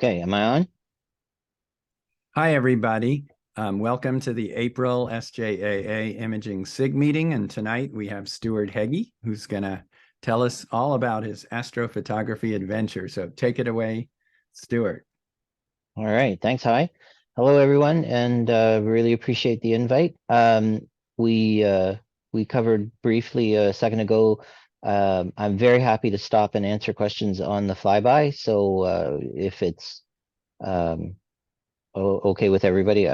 Okay, am I on? Hi, everybody. Welcome to the April SJAA Imaging SIG meeting. And tonight we have Stuart Heggie, who's going to tell us all about his astrophotography adventure. So take it away, Stuart. All right, thanks. Hi. Hello, everyone, and really appreciate the invite. We covered briefly a second ago. I'm very happy to stop and answer questions on the flyby. So if it's okay with everybody,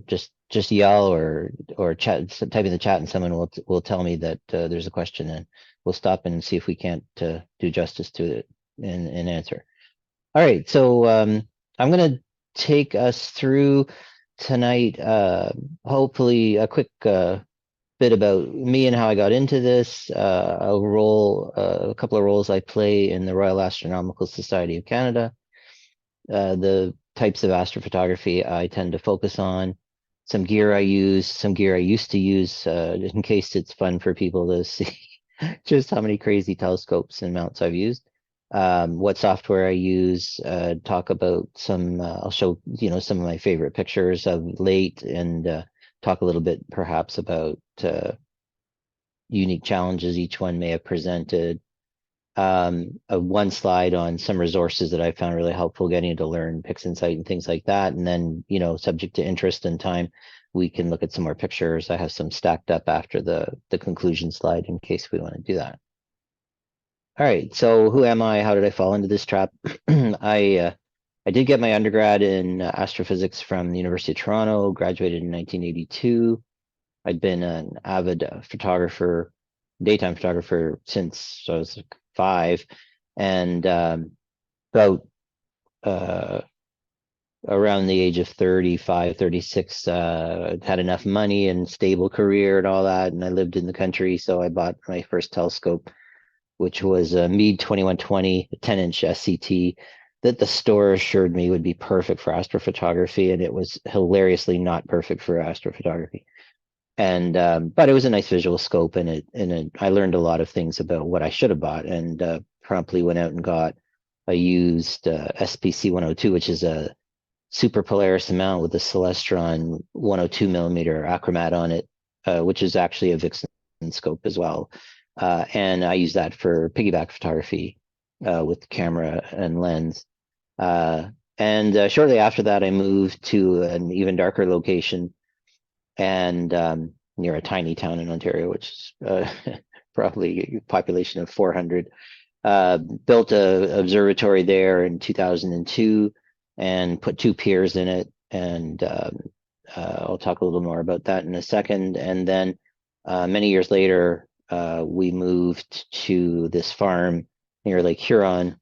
just yell or chat, type in the chat, and someone will tell me that there's a question, and we'll stop and see if we can't do justice to it and answer. All right, so I'm going to take us through tonight, hopefully a quick bit about me and how I got into this, a couple of roles I play in the Royal Astronomical Society of Canada, the types of astrophotography I tend to focus on, some gear I use, some gear I used to use, in case it's fun for people to see just how many crazy telescopes and mounts I've used. What software I use, talk about some, I'll show, some of my favorite pictures of late, and talk a little bit perhaps about unique challenges each one may have presented. One slide on some resources that I found really helpful getting to learn PixInsight and things like that. And then, subject to interest and time, we can look at some more pictures. I have some stacked up after the conclusion slide in case we want to do that. All right, so who am I? How did I fall into this trap? I did get my undergrad in astrophysics from the University of Toronto, graduated in 1982. I'd been an avid photographer, daytime photographer since I was 5, and about around the age of 35, 36, had enough money and stable career and all that, and I lived in the country, so I bought my first telescope, which was a Meade 2120, a 10-inch SCT that the store assured me would be perfect for astrophotography, and it was hilariously not perfect for astrophotography. And but it was a nice visual scope, and I learned a lot of things about what I should have bought, and promptly went out and got a used SPC 102, which is a Super Polaris mount with a Celestron 102 millimeter achromat on it, which is actually a Vixen scope as well. And I use that for piggyback photography with camera and lens. And shortly after that, I moved to an even darker location, and near a tiny town in Ontario, which is probably a population of 400. Built a observatory there in 2002 and put 2 piers in it. And I'll talk a little more about that in a second. And then many years later, we moved to this farm near Lake Huron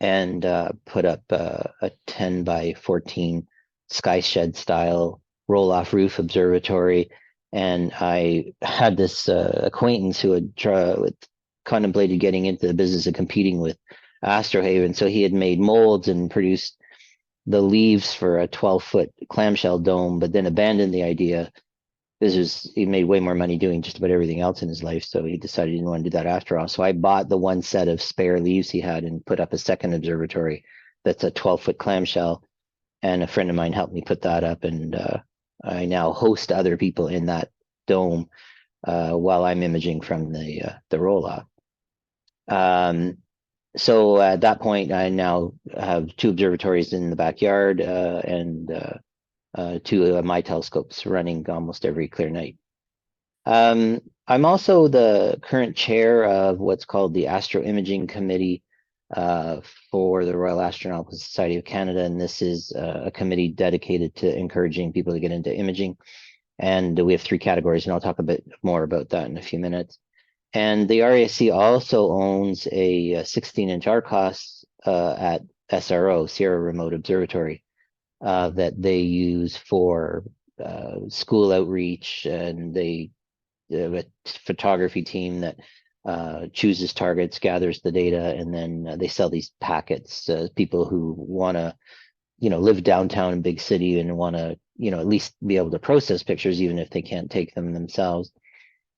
and put up a 10 by 14 sky shed style roll-off roof observatory. And I had this acquaintance who had contemplated getting into the business of competing with Astrohaven. So he had made molds and produced the leaves for a 12-foot clamshell dome, but then abandoned the idea. He made way more money doing just about everything else in his life, so he decided he didn't want to do that after all. So I bought the one set of spare leaves he had and put up a second observatory that's a 12-foot clamshell. And a friend of mine helped me put that up, and I now host other people in that dome while I'm imaging from the roll-off. So at that point, I now have 2 observatories in the backyard, and 2 of my telescopes running almost every clear night. I'm also the current chair of what's called the Astroimaging Committee for the Royal Astronomical Society of Canada, and this is a committee dedicated to encouraging people to get into imaging. And we have 3 categories, and I'll talk a bit more about that in a few minutes. And the RASC also owns a 16-inch RCOS at SRO, Sierra Remote Observatory, that they use for school outreach, and they have a photography team that chooses targets, gathers the data, and then they sell these packets to people who want to, live downtown in big city and want to, at least be able to process pictures, even if they can't take them themselves.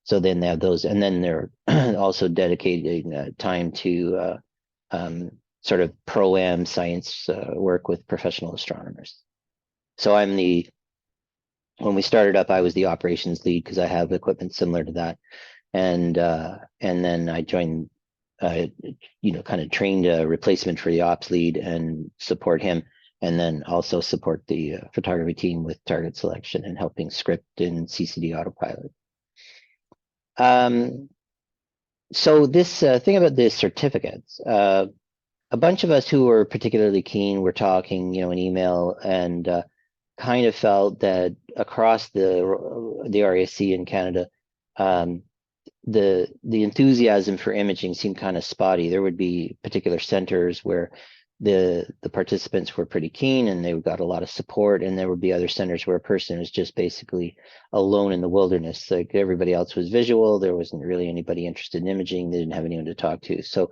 So then they have those, and then they're also dedicating time to sort of pro-am science work with professional astronomers. So when we started up, I was the operations lead because I have equipment similar to that. And then I joined, kind of trained a replacement for the ops lead and support him, and then also support the photography team with target selection and helping script in CCD autopilot. So this thing about the certificates, a bunch of us who were particularly keen were talking, in email, and kind of felt that across the RASC in Canada, the enthusiasm for imaging seemed kind of spotty. There would be particular centers where the participants were pretty keen and they got a lot of support, and there would be other centers where a person was just basically alone in the wilderness. Like everybody else was visual, there wasn't really anybody interested in imaging, they didn't have anyone to talk to. So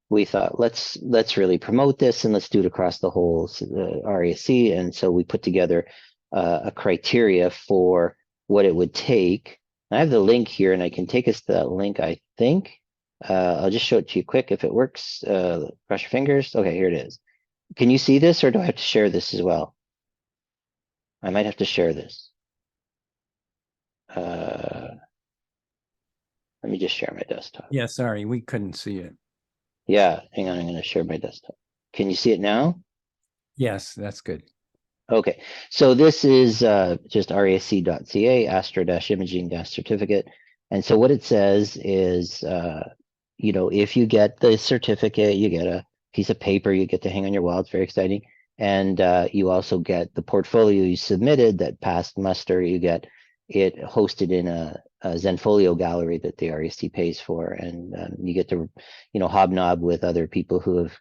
we thought, let's really promote this and let's do it across the whole RASC. And so we put together a criteria for what it would take. I have the link here, and I can take us to that link, I think. I'll just show it to you quick if it works. Cross your fingers. Okay, here it is. Can you see this, or do I have to share this as well? I might have to share this. Let me just share my desktop. Yeah, sorry, we couldn't see it. Yeah, hang on, I'm going to share my desktop. Can you see it now? Yes, that's good. Okay, so this is just rasc.ca, astro-imaging-certificate. And so what it says is, if you get the certificate, you get a piece of paper you get to hang on your wall. It's very exciting. And you also get the portfolio you submitted that passed muster. You get it hosted in a Zenfolio gallery that the RASC pays for. And you get to, hobnob with other people who have,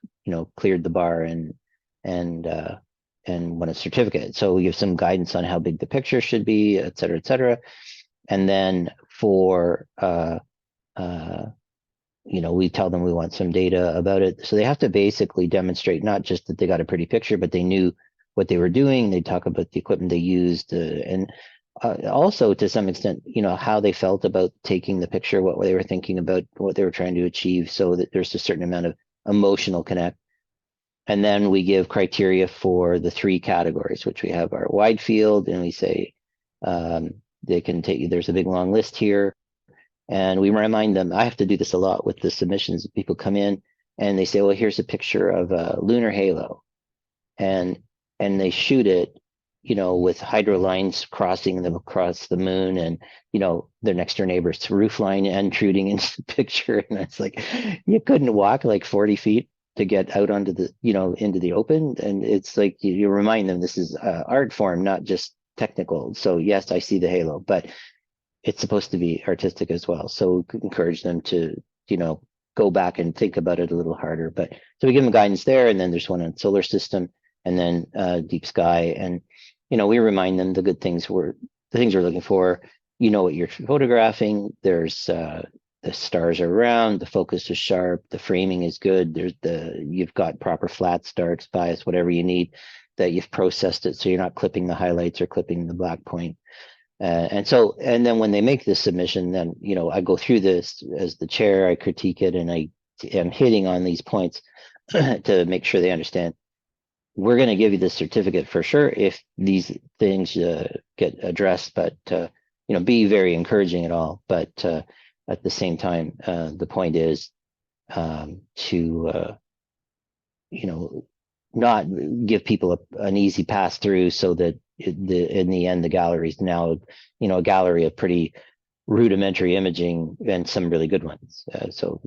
cleared the bar and won a certificate. So we give some guidance on how big the picture should be, et cetera, et cetera. And then for, we tell them we want some data about it. So they have to basically demonstrate not just that they got a pretty picture, but they knew what they were doing. They talk about the equipment they used, and also to some extent, how they felt about taking the picture, what they were thinking about, what they were trying to achieve, so that there's a certain amount of emotional connect. And then we give criteria for the 3 categories, which we have our wide field, and we say they can take, there's a big long list here. And we remind them, I have to do this a lot with the submissions. People come in and they say, well, here's a picture of a lunar halo. And they shoot it, with hydro lines crossing them across the moon, and, their next door neighbor's roof line intruding into the picture. And it's like, you couldn't walk like 40 feet to get out onto the, into the open. And it's like, you remind them this is art form, not just technical. So yes, I see the halo, but it's supposed to be artistic as well. So we encourage them to, go back and think about it a little harder. But so we give them guidance there, and then there's one on solar system, and then deep sky. And, we remind them the things we're looking for. What you're photographing. There's the stars are round, the focus is sharp, the framing is good. You've got proper flats, darks, bias, whatever you need, that you've processed it so you're not clipping the highlights or clipping the black point. And then when they make this submission, then, I go through this as the chair, I critique it, and I am hitting on these points to make sure they understand. We're going to give you the certificate for sure if these things get addressed, but, be very encouraging at all. But at the same time, the point is to, not give people an easy pass through, so that in the end, the gallery is now, a gallery of pretty rudimentary imaging and some really good ones. So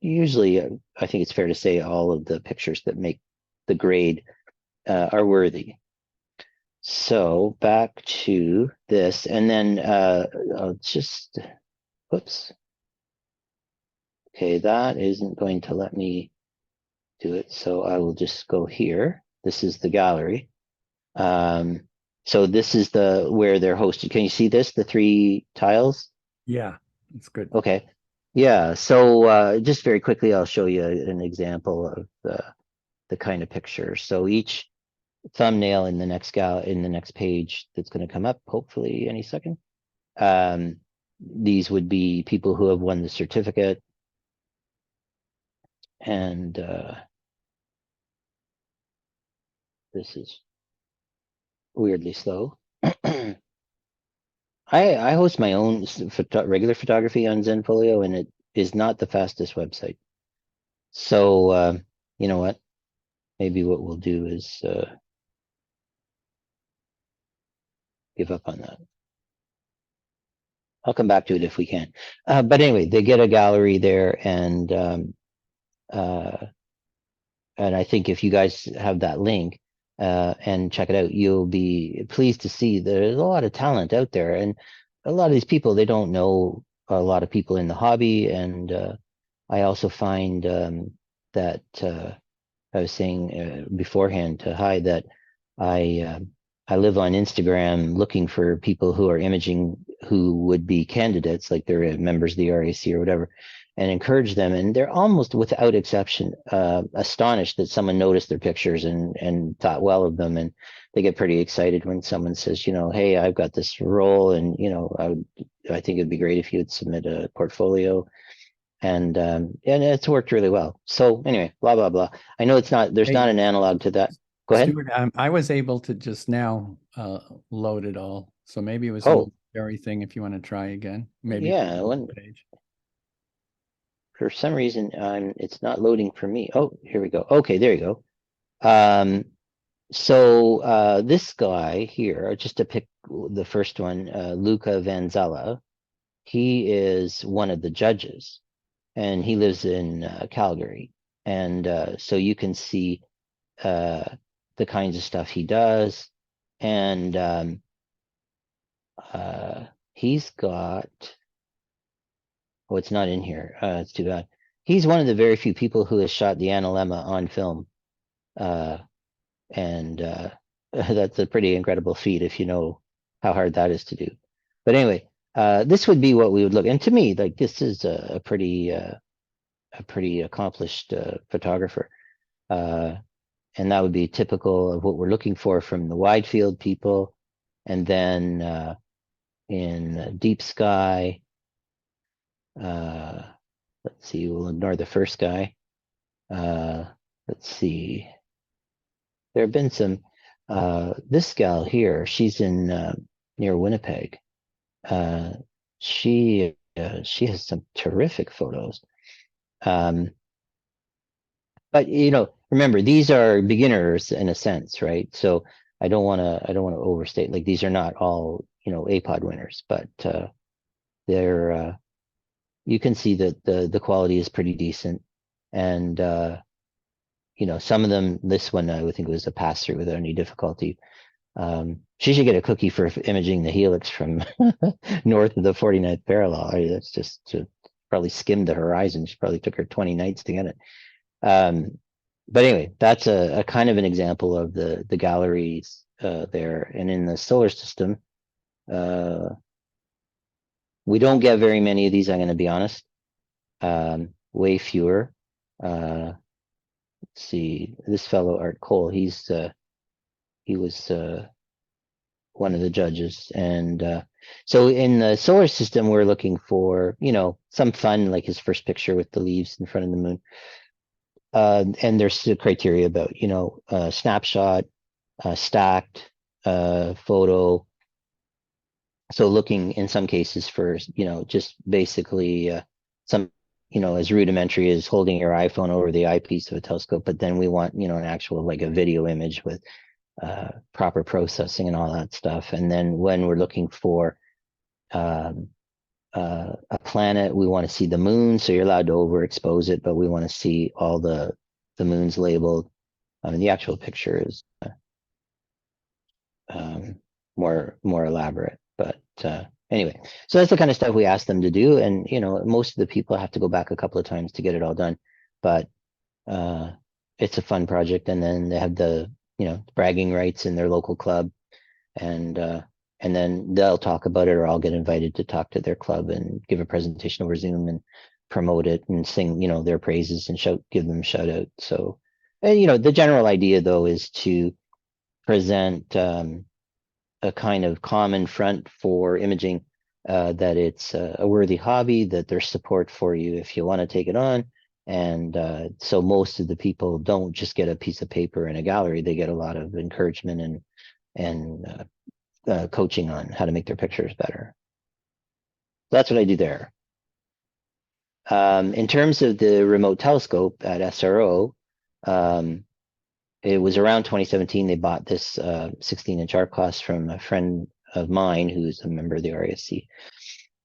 usually, I think it's fair to say all of the pictures that make the grade are worthy. So back to this, and then I'll just, whoops. Okay, that isn't going to let me do it. So I will just go here. This is the gallery. So this is where they're hosted. Can you see this, the 3 tiles? Yeah, it's good. Okay. Yeah. So just very quickly, I'll show you an example of the kind of picture. So each thumbnail in the next page that's going to come up, hopefully any second. These would be people who have won the certificate. And This is weirdly slow. I host my own regular photography on Zenfolio, and it is not the fastest website. So you know what? Maybe what we'll do is give up on that. I'll come back to it if we can. But anyway, they get a gallery there, and I think if you guys have that link and check it out, you'll be pleased to see there's a lot of talent out there. And a lot of these people, they don't know a lot of people in the hobby. And I also find that I was saying beforehand to Hi that I I live on Instagram looking for people who are imaging who would be candidates, like they're members of the RAC or whatever, and encourage them. And they're almost without exception astonished that someone noticed their pictures and thought well of them. And they get pretty excited when someone says, you know, hey, I've got this role, and you know, I think it'd be great if you would submit a portfolio. And it's worked really well. So anyway, blah blah blah. I know it's not there's Hey, not an analog to that. Go ahead. Stuart, I was able to just now load it all. So maybe it was a Oh, momentary thing if you want to try again. Maybe yeah. page. For some reason, it's not loading for me. Oh, here we go. Okay, there you go. So this guy here, just to pick the first one, Luca Vanzella, he is one of the judges, and he lives in Calgary. And so you can see the kinds of stuff he does. And he's got, oh, it's not in here. It's too bad. He's one of the very few people who has shot the analemma on film. And that's a pretty incredible feat if you know how hard that is to do. But anyway, this would be what we would look. And to me, like this is a pretty accomplished photographer. And that would be typical of what we're looking for from the wide field people. And then in deep sky, let's see, we'll ignore the first guy. Let's see. There have been some, this gal here, she's in near Winnipeg. She has some terrific photos. But you know, remember these are beginners in a sense, right? So I don't want to overstate, like these are not all, you know, APOD winners, but they're you can see that the quality is pretty decent. And you know, some of them, this one I would think was a pass through without any difficulty. She should get a cookie for imaging the helix from north of the 49th parallel. That's just probably skimmed the horizon. She probably took her 20 nights to get it. But anyway, that's a kind of an example of the galleries there. And in the solar system, we don't get very many of these, I'm going to be honest. Way fewer. Let's see, this fellow Art Cole, he was one of the judges. And so in the solar system, we're looking for, you know, some fun, like his first picture with the leaves in front of the moon. And there's the criteria about, you know, snapshot, stacked, photo. So looking in some cases for, you know, just basically some, you know, as rudimentary as holding your iPhone over the eyepiece of a telescope, but then we want, you know, an actual, like a video image with proper processing and all that stuff. And then when we're looking for a planet, we want to see the moon, so you're allowed to overexpose it, but we want to see all the moons labeled. I mean, the actual picture is more elaborate, but anyway, so that's the kind of stuff we ask them to do. And you know, most of the people have to go back a couple of times to get it all done, but it's a fun project. And then they have the, you know, bragging rights in their local club, and then they'll talk about it, or I'll get invited to talk to their club and give a presentation over Zoom and promote it and sing, you know, their praises and give them shout out. So, and, you know, the general idea though is to present a kind of common front for imaging, that it's a worthy hobby, that there's support for you if you want to take it on, And so most of the people don't just get a piece of paper in a gallery; they get a lot of encouragement and coaching on how to make their pictures better. That's what I do there. In terms of the remote telescope at SRO, it was around 2017 they bought this 16-inch RCOS from a friend of mine who's a member of the RSC.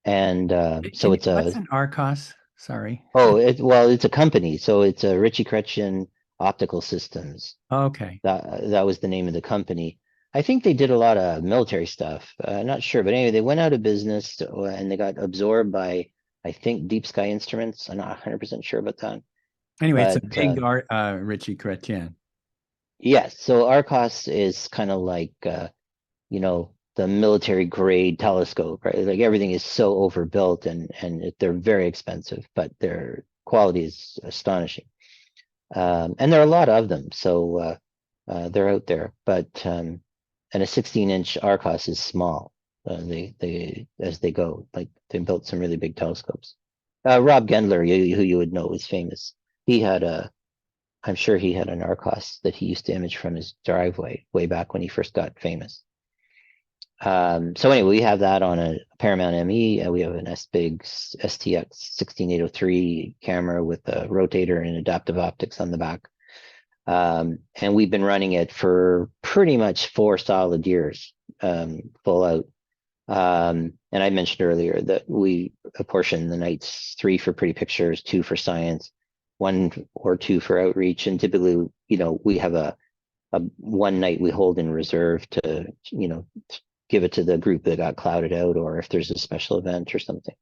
And so it's what's an RCOS? Sorry. well, it's a company. So it's a Ritchie Chrétien Optical Systems. Okay. That was the name of the company. I think they did a lot of military stuff. Not sure, but anyway, they went out of business and they got absorbed by, I think, Deep Sky Instruments. I'm not 100% sure about that. Anyway, it's a But big Ritchie Chrétien. yes, so RCOS is kind of like the military grade telescope, right? Like everything is so overbuilt and they're very expensive, but their quality is astonishing. And there are a lot of them, so they're out there. But and a 16-inch RCOS is small. They as they go, like they built some really big telescopes. Rob Gendler, who you would know, is famous. He had I'm sure he had an RCOS that he used to image from his driveway way back when he first got famous. So anyway, we have that on a Paramount ME. We have an SBIG STX 16803 camera with a rotator and adaptive optics on the back. And we've been running it for pretty much 4 solid years, full out. And I mentioned earlier that we apportion the nights 3 for pretty pictures, 2 for science, 1 or 2 for outreach. And typically, we have a one night we hold in reserve to, give it to the group that got clouded out, or if there's a special event or something.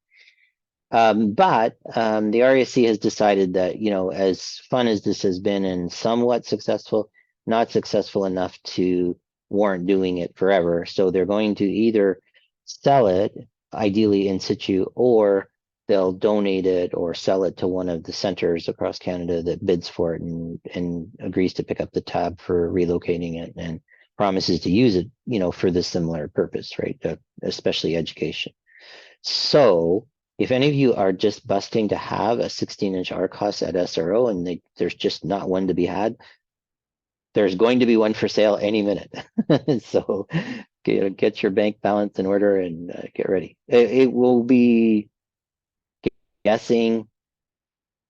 But the RSC has decided that, as fun as this has been and somewhat successful, not successful enough to warrant doing it forever. So they're going to either sell it, ideally in situ, or they'll donate it or sell it to one of the centers across Canada that bids for it and agrees to pick up the tab for relocating it and promises to use it, for the similar purpose, right? Especially education. So if any of you are just busting to have a 16-inch RCOS at SRO and there's just not one to be had, there's going to be one for sale any minute. So get your bank balance in order and get ready. It will be, guessing,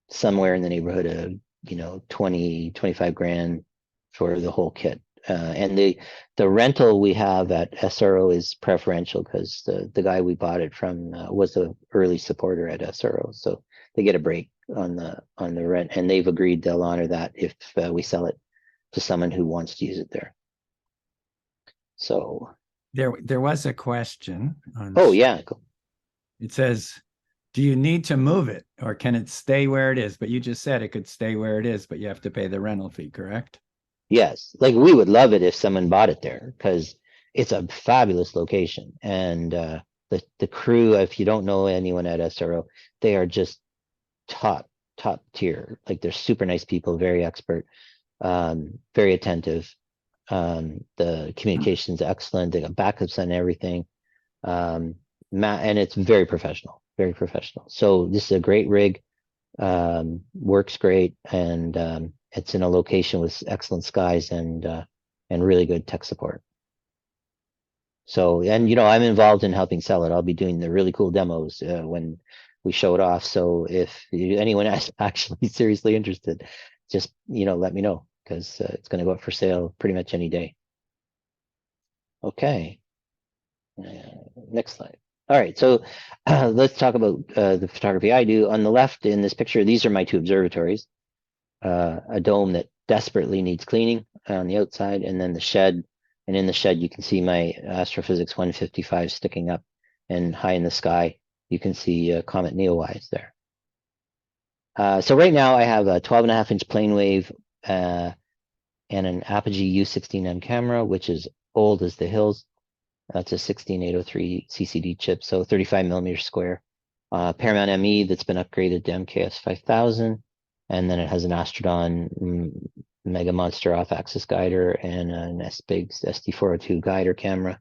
somewhere in the neighborhood of 20, 25 grand for the whole kit. And the rental we have at SRO is preferential because the guy we bought it from was an early supporter at SRO, so they get a break on the rent, and they've agreed they'll honor that if we sell it to someone who wants to use it there. So there was a question on. Oh yeah, cool. It says, do you need to move it or can it stay where it is? But you just said it could stay where it is, but you have to pay the rental fee, correct? Yes, like we would love it if someone bought it there because it's a fabulous location, and the crew, if you don't know anyone at SRO, they are just top tier. Like they're super nice people, very expert, very attentive. The communication's excellent. They got backups on everything, and it's very professional, very professional. So this is a great rig, works great, and it's in a location with excellent skies and really good tech support. So, and I'm involved in helping sell it. I'll be doing the really cool demos when we show it off. So if anyone is actually seriously interested, just let me know because it's going to go up for sale pretty much any day. Okay, next slide. All right, so let's talk about the photography I do. On the left in this picture, these are my 2 observatories. A dome that desperately needs cleaning on the outside, and then the shed. And in the shed, you can see my Astrophysics 155 sticking up, and high in the sky, you can see Comet Neowise there. So right now, I have a 12.5-inch plane wave and an Apogee U16M camera, which is old as the hills. That's a 16803 CCD chip, so 35 millimeter square. Paramount ME that's been upgraded to MKS 5000. And then it has an Astrodon Mega Monster off-axis guider and an SBIG SD402 guider camera.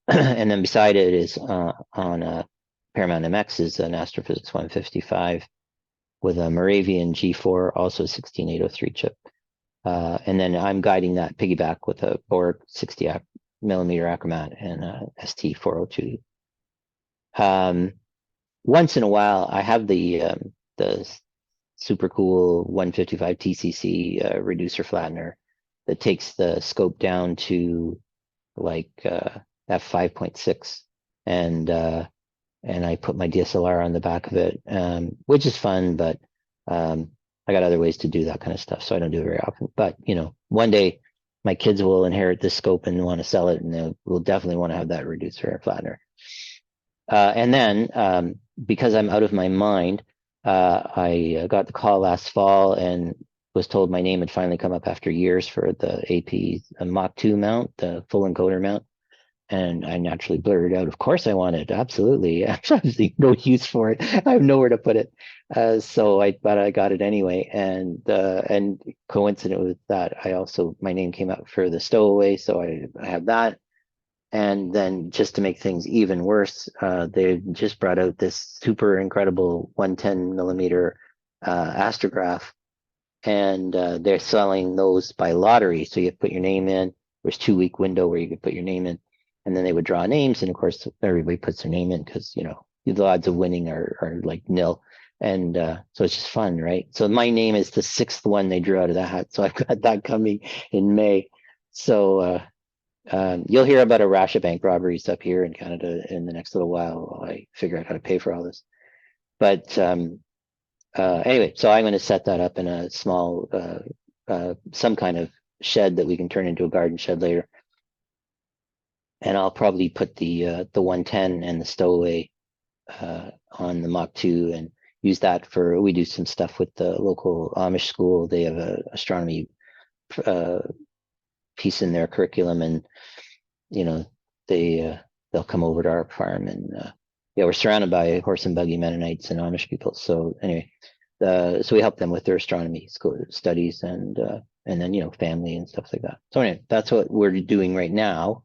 And then beside it is on a Paramount MX is an Astrophysics 155 with a Moravian G4, also 16803 chip. And then I'm guiding that piggyback with a Borg 60 millimeter Acromat and a ST402. Once in a while, I have the super cool 155 TCC reducer flattener that takes the scope down to like f5.6, and I put my DSLR on the back of it, which is fun, but I got other ways to do that kind of stuff, so I don't do it very often. But you know, one day my kids will inherit this scope and want to sell it, and they will definitely want to have that reducer and flattener. And then because I'm out of my mind, I got the call last fall and was told my name had finally come up after years for the AP Mach 2 mount, the full encoder mount. And I naturally blurted out, of course I want it, absolutely. Absolutely no use for it. I have nowhere to put it. But I got it anyway. And coincident with that, my name came up for the stowaway, so I have that. And then just to make things even worse, they just brought out this super incredible 110 millimeter astrograph, and they're selling those by lottery. So you put your name in. There's 2-week window where you could put your name in, and then they would draw names. And of course, everybody puts their name in because, you know, the odds of winning are like nil. And so it's just fun, right? So my name is the 6th one they drew out of the hat. So I've got that coming in May. So you'll hear about a rash of bank robberies up here in Canada in the next little while I figure out how to pay for all this. But anyway, so I'm going to set that up in a small, some kind of shed that we can turn into a garden shed later. And I'll probably put the 110 and the stowaway on the Mach 2 and use that for, we do some stuff with the local Amish school. They have a astronomy piece in their curriculum, and you know, they'll come over to our farm, and yeah, we're surrounded by horse and buggy Mennonites and Amish people. So anyway, so we help them with their astronomy school studies, and then, you know, family and stuff like that. So anyway, that's what we're doing right now.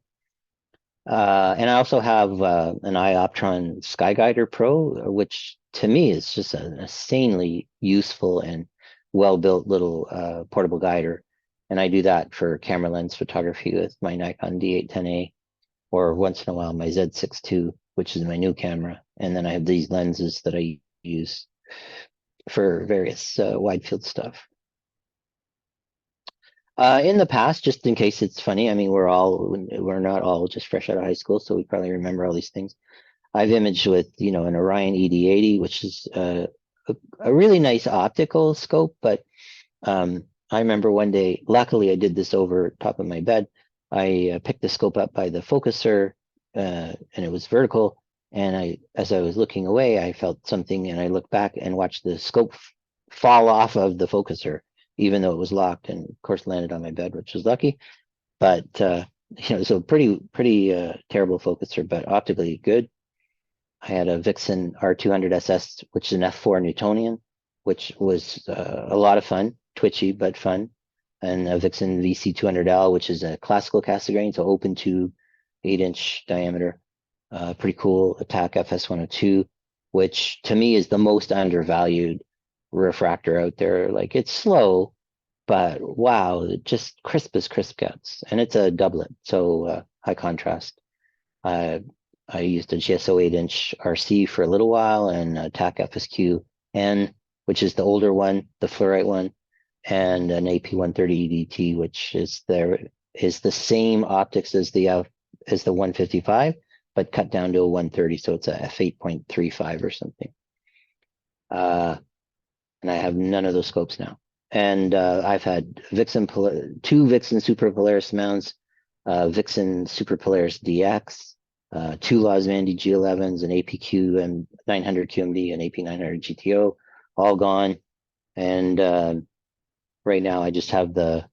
And I also have an Ioptron Skyguider Pro, which to me is just an insanely useful and well-built little portable guider. And I do that for camera lens photography with my Nikon D810A, or once in a while my Z6 II, which is my new camera. And then I have these lenses that I use for various wide field stuff. In the past, just in case it's funny, I mean, we're not all just fresh out of high school, so we probably remember all these things. I've imaged with, you know, an Orion ED80, which is a really nice optical scope, but I remember one day, luckily I did this over top of my bed. I picked the scope up by the focuser, and it was vertical. And as I was looking away, I felt something, and I looked back and watched the scope fall off of the focuser, even though it was locked, and of course landed on my bed, which was lucky. But you know, so pretty terrible focuser, but optically good. I had a Vixen R200 SS, which is an f4 Newtonian, which was a lot of fun, twitchy but fun, and a Vixen VC200L, which is a classical Cassegrain, so open tube, 8-inch diameter, pretty cool. Attack FS102, which to me is the most undervalued refractor out there. Like, it's slow, but wow, just crisp as crisp gets, and it's a doublet, so high contrast. I used a GSO 8-inch RC for a little while, and Attack FSQ N, which is the older one, the fluorite one, and an AP130 EDT, which is the same optics as the 155, but cut down to a 130, so it's a f8.35 or something. And I have none of those scopes now. And I've had two Vixen Super Polaris mounts, Vixen Super Polaris DX, 2 Losmandy G11s, an APQ and 900 QMD, and AP900 GTO, all gone. And right now I just have the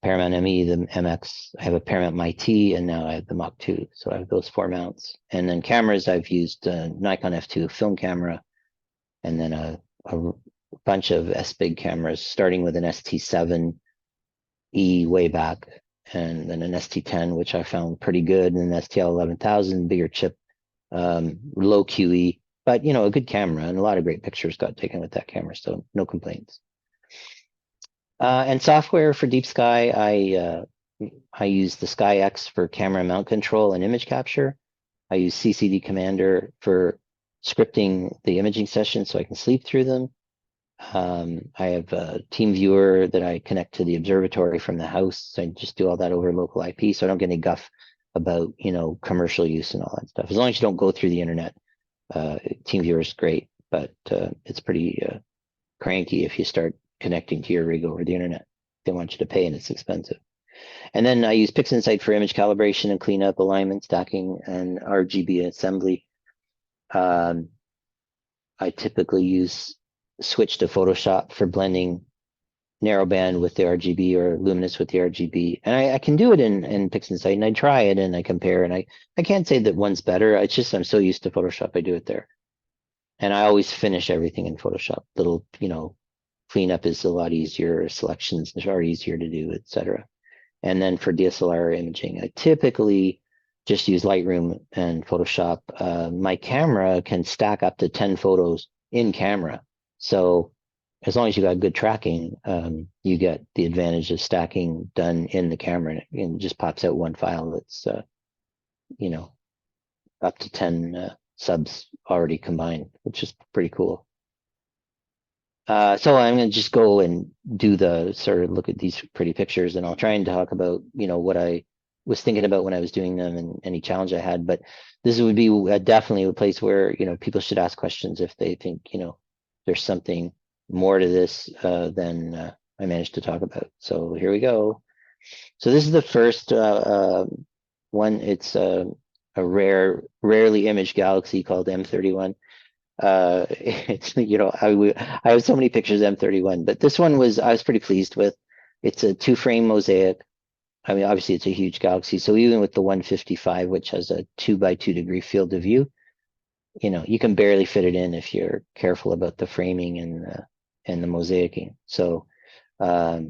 Paramount ME, the MX. I have a Paramount MyT, and now I have the Mach 2. So I have those 4 mounts. And then cameras, I've used a Nikon F2 film camera, and then a bunch of S-Big cameras, starting with an ST7E way back, and then an ST10, which I found pretty good, and an STL 11000, bigger chip, low QE, but you know, a good camera, and a lot of great pictures got taken with that camera, so no complaints. And software for deep sky, I use the SkyX for camera mount control and image capture. I use CCD Commander for scripting the imaging sessions so I can sleep through them. I have a team viewer that I connect to the observatory from the house. So I just do all that over local IP, so I don't get any guff about, you know, commercial use and all that stuff. As long as you don't go through the internet, team viewer is great, but it's pretty cranky if you start connecting to your rig over the internet. They want you to pay, and it's expensive. And then I use PixInsight for image calibration and cleanup, alignment, stacking, and RGB assembly. I typically use switch to Photoshop for blending narrowband with the RGB or luminous with the RGB. And I can do it in PixInsight, and I try it and I compare, and I can't say that one's better. It's just I'm so used to Photoshop, I do it there. And I always finish everything in Photoshop. Little, you know, cleanup is a lot easier, selections are easier to do, etc. And then for DSLR imaging, I typically just use Lightroom and Photoshop. My camera can stack up to 10 photos in camera. So as long as you got good tracking, you get the advantage of stacking done in the camera, and it just pops out one file that's, you know, up to 10 subs already combined, which is pretty cool. So I'm going to just go and do the sort of look at these pretty pictures, and I'll try and talk about, you know, what I was thinking about when I was doing them and any challenge I had. But this would be definitely a place where, you know, people should ask questions if they think, you know, there's something more to this than I managed to talk about. So here we go. So this is the first one. It's a rarely imaged galaxy called M31. It's, you know, I have so many pictures of M31, but this one I was pretty pleased with. It's a 2-frame mosaic. I mean, obviously it's a huge galaxy, so even with the 155, which has a 2x2 degree field of view, you know, you can barely fit it in if you're careful about the framing and the mosaicing. So a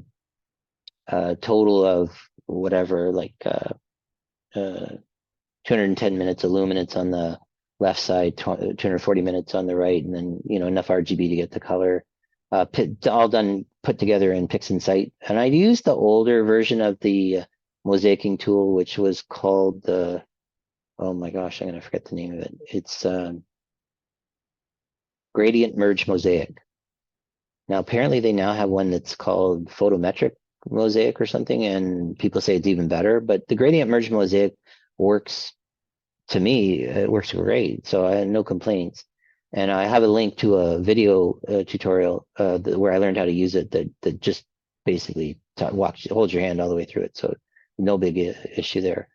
total of whatever, like 210 minutes of luminance on the left side, 240 minutes on the right, and then, you know, enough RGB to get the color. All done, put together in PixInsight. And I used the older version of the mosaicing tool, which was called the, oh my gosh, I'm going to forget the name of it. It's Gradient Merge Mosaic. Now, apparently they now have one that's called Photometric Mosaic or something, and people say it's even better. But the Gradient Merge Mosaic works, to me, it works great. So I had no complaints. And I have a link to a video tutorial where I learned how to use it that just basically holds your hand all the way through it. So no big issue there.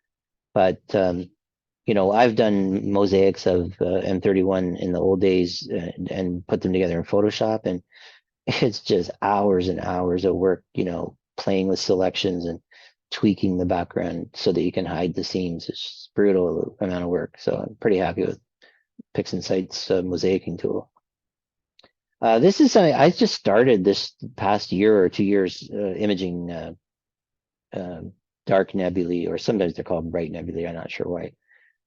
But, you know, I've done mosaics of M31 in the old days and put them together in Photoshop. And it's just hours and hours of work, you know, playing with selections and tweaking the background so that you can hide the seams. It's just brutal amount of work. So I'm pretty happy with PixInsight's mosaicing tool. This is something I just started this past year or 2 years imaging dark nebulae, or sometimes they're called bright nebulae. I'm not sure why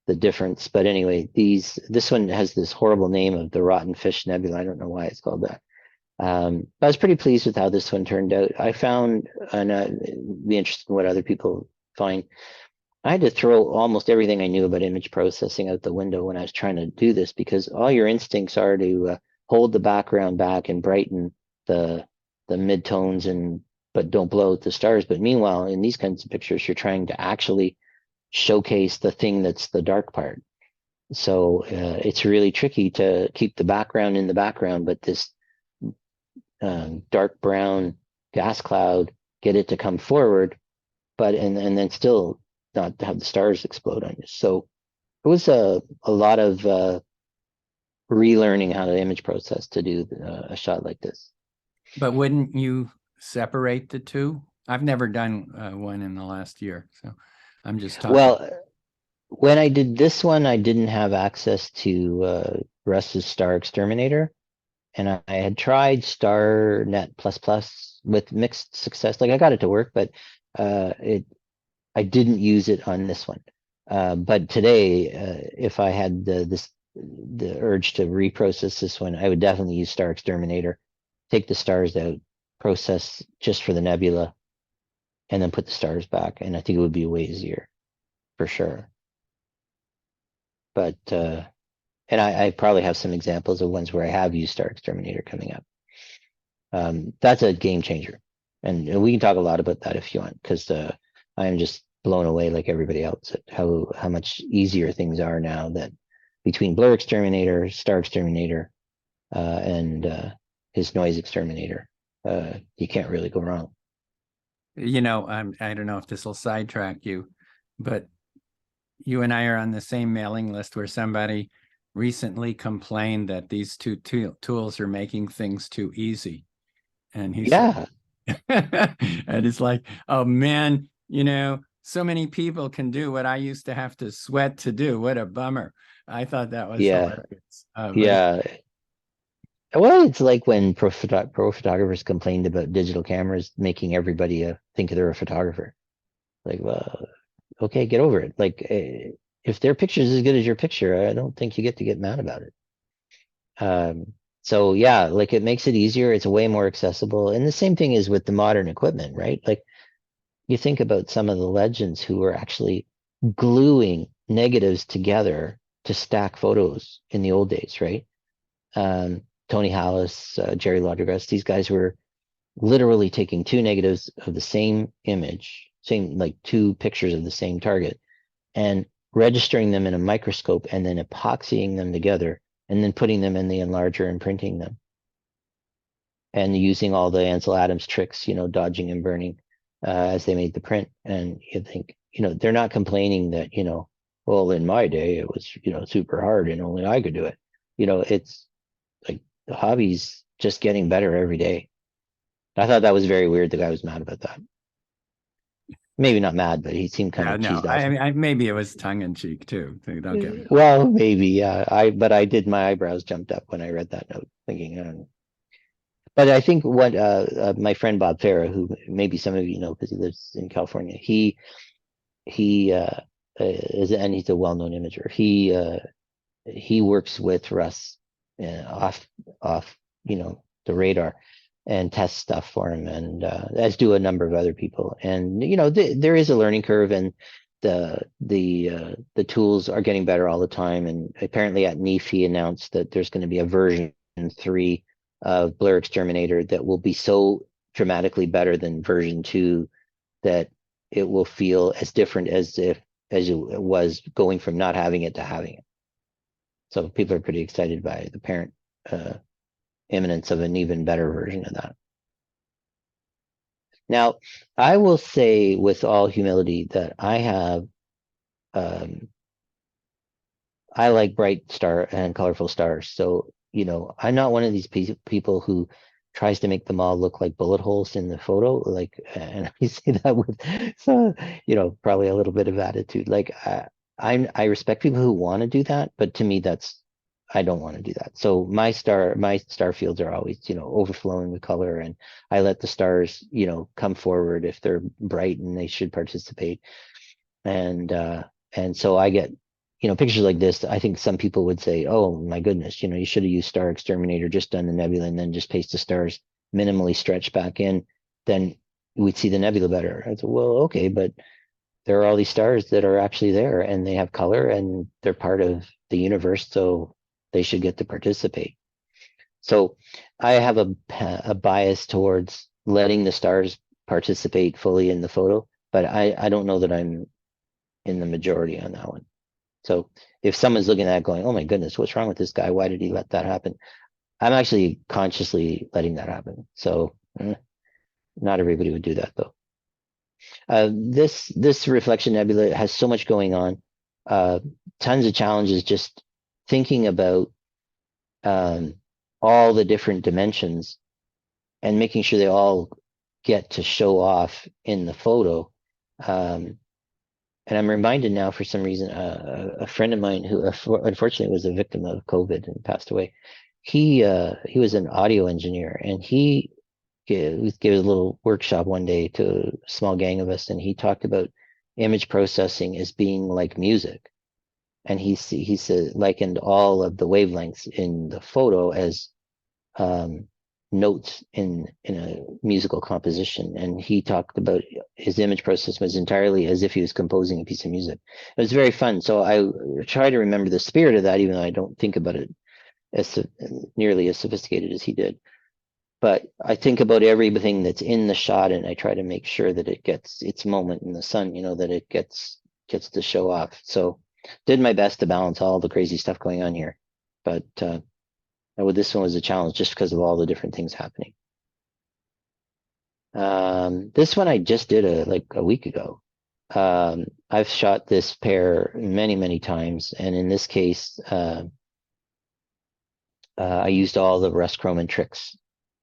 the difference, but anyway, this one has this horrible name of the Rotten Fish Nebula. I don't know why it's called that. But I was pretty pleased with how this one turned out. I found, and I'd be interested in what other people find, I had to throw almost everything I knew about image processing out the window when I was trying to do this, because all your instincts are to hold the background back and brighten the midtones, but don't blow out the stars. But meanwhile, in these kinds of pictures, you're trying to actually showcase the thing that's the dark part. So it's really tricky to keep the background in the background, but this dark brown gas cloud, get it to come forward, but and then still not to have the stars explode on you. So it was a lot of relearning how to image process to do a shot like this. But wouldn't you separate the two? I've never done one in the last year, so I'm just talking. Well, when I did this one, I didn't have access to Russ's Star Exterminator, and I had tried StarNet++ with mixed success. Like I got it to work, but I didn't use it on this one. But today, if I had this the urge to reprocess this one, I would definitely use Star Exterminator. Take the stars out, process just for the nebula, and then put the stars back. And I think it would be way easier, for sure. But and I probably have some examples of ones where I have used Star Exterminator coming up. That's a game changer, and we can talk a lot about that if you want, because I am just blown away like everybody else at how much easier things are now, that between Blur Exterminator, Star Exterminator, and his Noise Exterminator, you can't really go wrong. You know, I don't know if this will sidetrack you, but you and I are on the same mailing list where somebody recently complained that these two tools are making things too easy. And he said, and it's like, oh man, you know, so many people can do what I used to have to sweat to do. What a bummer. I thought that was hilarious. Yeah. Well, it's like when pro photographers complained about digital cameras making everybody think they're a photographer. Like, well, okay, get over it. Like, if their picture is as good as your picture, I don't think you get to get mad about it. So yeah, like it makes it easier. It's way more accessible. And the same thing is with the modern equipment, right? Like you think about some of the legends who were actually gluing negatives together to stack photos in the old days, right? Tony Hallis, Jerry Loddergrass, these guys were literally taking two negatives of the same image, same like two pictures of the same target, and registering them in a microscope and then epoxying them together and then putting them in the enlarger and printing them. And using all the Ansel Adams tricks, you know, dodging and burning as they made the print. And you think, you know, they're not complaining that, you know, well, in my day it was, you know, super hard and only I could do it. You know, it's like the hobby's just getting better every day. I thought that was very weird. The guy was mad about that. Maybe not mad, but he seemed kind of cheesed off. I maybe it was tongue in cheek too. Don't get me wrong. Well, maybe, yeah. But I did, my eyebrows jumped up when I read that note, thinking, I don't know. But I think what my friend Bob Farah, who maybe some of you know because he lives in California, he is, and he's a well-known imager. He works with Russ off you know the radar and tests stuff for him, and as do a number of other people. And you know there is a learning curve, and the tools are getting better all the time. And apparently at NEAF he announced that there's going to be a version 3 of Blur Exterminator that will be so dramatically better than version 2 that it will feel as different as it was going from not having it to having it. So people are pretty excited by the apparent imminence of an even better version of that. Now, I will say with all humility that I have, I like bright star and colorful stars. So, you know, I'm not one of these people who tries to make them all look like bullet holes in the photo. Like, and I say that with, so, you know, probably a little bit of attitude. Like, I respect people who want to do that, but to me, I don't want to do that. So my star fields are always, you know, overflowing with color, and I let the stars, you know, come forward if they're bright and they should participate. And so I get, you know, pictures like this. I think some people would say, oh my goodness, you know, you should have used Star Exterminator, just done the nebula and then just paste the stars minimally stretched back in, then we'd see the nebula better. I said, well, okay, but there are all these stars that are actually there and they have color and they're part of the universe, so they should get to participate. So I have a bias towards letting the stars participate fully in the photo, but I don't know that I'm in the majority on that one. So if someone's looking at it going, oh my goodness, what's wrong with this guy? Why did he let that happen? I'm actually consciously letting that happen. So not everybody would do that though. This reflection nebula has so much going on, tons of challenges just thinking about all the different dimensions and making sure they all get to show off in the photo. And I'm reminded now, for some reason, a friend of mine who unfortunately was a victim of COVID and passed away. He was an audio engineer, and he gave a little workshop one day to a small gang of us, and he talked about image processing as being like music. and he's likened all of the wavelengths in the photo as notes in a musical composition. And he talked about his image process was entirely as if he was composing a piece of music. It was very fun. So I try to remember the spirit of that, even though I don't think about it as nearly as sophisticated as he did. But I think about everything that's in the shot, and I try to make sure that it gets its moment in the sun, that it gets to show off. So did my best to balance all the crazy stuff going on here. But this one was a challenge just because of all the different things happening. This one I just did like a week ago. I've shot this pair many, many times, and in this case, I used all the rust chroma tricks.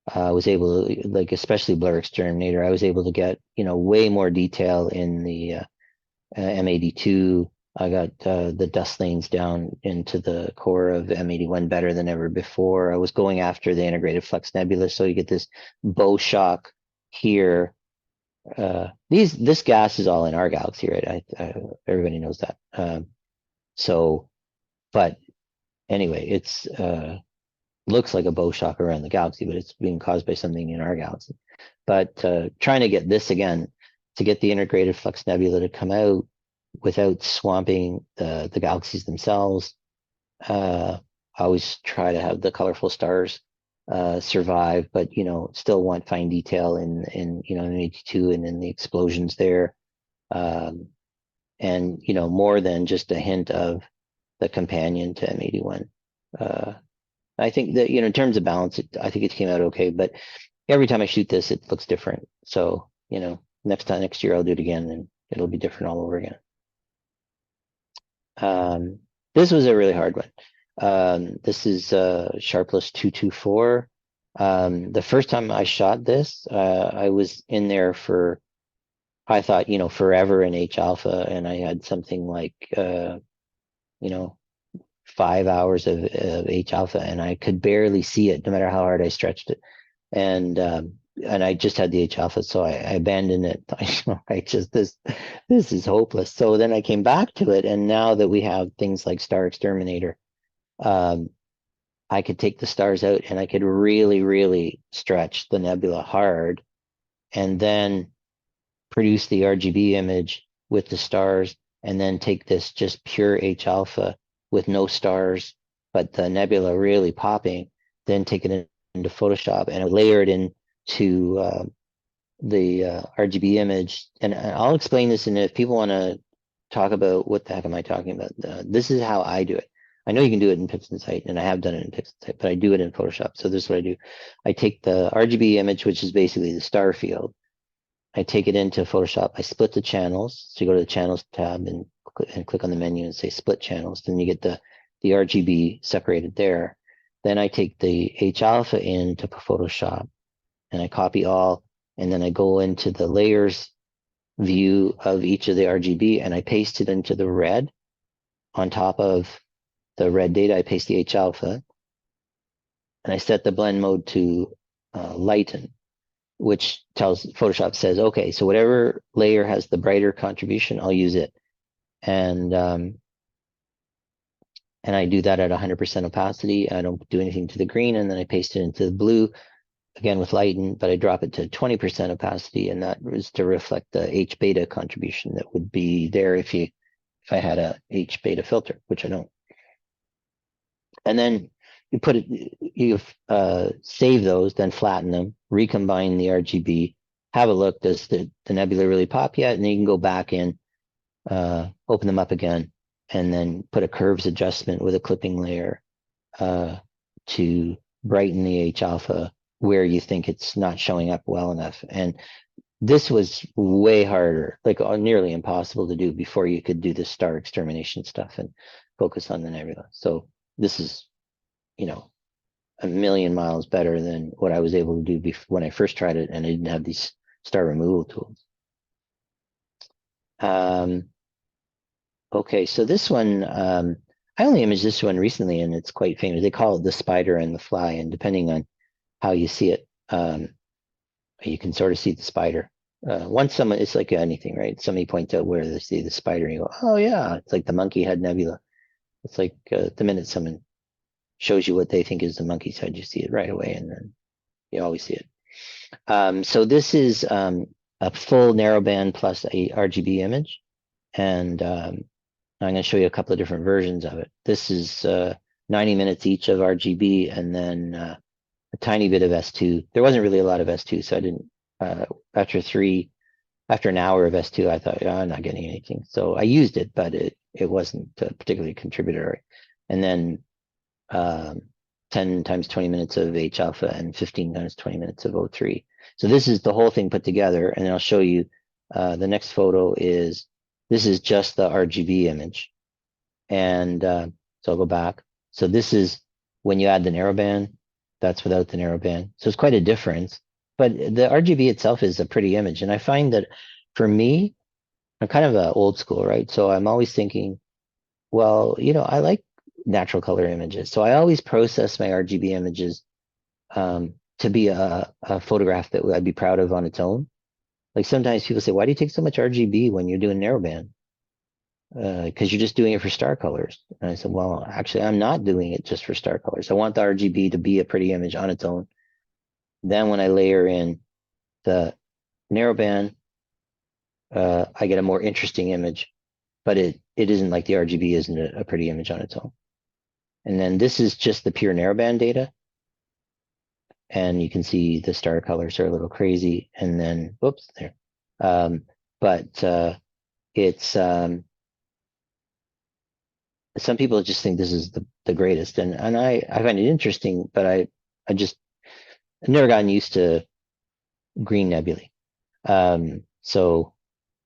I was able to, like, especially Blur Exterminator, I was able to get, way more detail in the M82. I got the dust lanes down into the core of M81 better than ever before. I was going after the integrated flux nebula, so you get this bow shock here. This gas is all in our galaxy, right? Everybody knows that. But anyway, it's looks like a bow shock around the galaxy, but it's being caused by something in our galaxy. But trying to get this again, to get the integrated flux nebula to come out without swamping the galaxies themselves. I always try to have the colorful stars survive, but still want fine detail in M82 and in the explosions there, and more than just a hint of the companion to M81. I think that in terms of balance, I think it came out okay, but every time I shoot this, it looks different. So next year I'll do it again, and it'll be different all over again. This was a really hard one. This is Sharpless 224. The first time I shot this, I was in there for, I thought, forever in H alpha, and I had something like, 5 hours of H alpha, and I could barely see it no matter how hard I stretched it. And I just had the H alpha, so I abandoned it. This is hopeless. So then I came back to it, and now that we have things like Star Exterminator, I could take the stars out and I could really, really stretch the nebula hard, and then produce the RGB image with the stars, and then take this just pure H alpha with no stars, but the nebula really popping, then take it into Photoshop and layer it into the RGB image. And I'll explain this, and if people want to talk about what the heck am I talking about, this is how I do it. I know you can do it in PixInsight, and I have done it in PixInsight, but I do it in Photoshop. So this is what I do. I take the RGB image, which is basically the star field. I take it into Photoshop. I split the channels. So you go to the Channels tab and click on the menu and say Split Channels. Then you get the RGB separated there. Then I take the H alpha into Photoshop, and I copy all, and then I go into the layers view of each of the RGB, and I paste it into the red. On top of the red data, I paste the H alpha, and I set the blend mode to lighten, which tells Photoshop, says, okay, so whatever layer has the brighter contribution, I'll use it. And I do that at 100% opacity. I don't do anything to the green, and then I paste it into the blue, again with lighten, but I drop it to 20% opacity, and that is to reflect the H beta contribution that would be there if I had a H beta filter, which I don't. And then you save those, then flatten them, recombine the RGB, have a look, does the nebula really pop yet? And then you can go back in, open them up again, and then put a curves adjustment with a clipping layer to brighten the H alpha where you think it's not showing up well enough. And this was way harder, like nearly impossible to do before you could do the star extermination stuff and focus on the nebula. So this is, a million miles better than what I was able to do when I first tried it, and I didn't have these star removal tools. Okay, so this one, I only imaged this one recently, and it's quite famous. They call it the spider and the fly, and depending on how you see it, you can sort of see the spider. Once it's like anything, right? Somebody points out where they see the spider, and you go, oh yeah, it's like the monkey head nebula. It's like the minute someone shows you what they think is the monkey's head, you see it right away, and then you always see it. So this is a full narrowband plus a RGB image, and I'm going to show you a couple of different versions of it. This is 90 minutes each of RGB, and then a tiny bit of S2. There wasn't really a lot of S2, so I didn't. After an hour of S2, I thought, I'm not getting anything. So I used it, but it wasn't particularly contributory. And then 10 times 20 minutes of H alpha and 15 times 20 minutes of O3. So this is the whole thing put together, and I'll show you. The next photo is, this is just the RGB image. And so I'll go back. So this is when you add the narrowband, that's without the narrowband. So it's quite a difference. But the RGB itself is a pretty image. And I find that for me, I'm kind of old school, right? So I'm always thinking, well, I like natural color images. So I always process my RGB images to be a photograph that I'd be proud of on its own. Like sometimes people say, why do you take so much RGB when you're doing narrowband? Because you're just doing it for star colors. And I said, well, actually, I'm not doing it just for star colors. I want the RGB to be a pretty image on its own. Then when I layer in the narrowband, I get a more interesting image, but it isn't like the RGB isn't a pretty image on its own. And then this is just the pure narrowband data. And you can see the star colors are a little crazy. And then, whoops, there. But it's, some people just think this is the greatest. And I find it interesting, but I've never gotten used to green nebulae. So,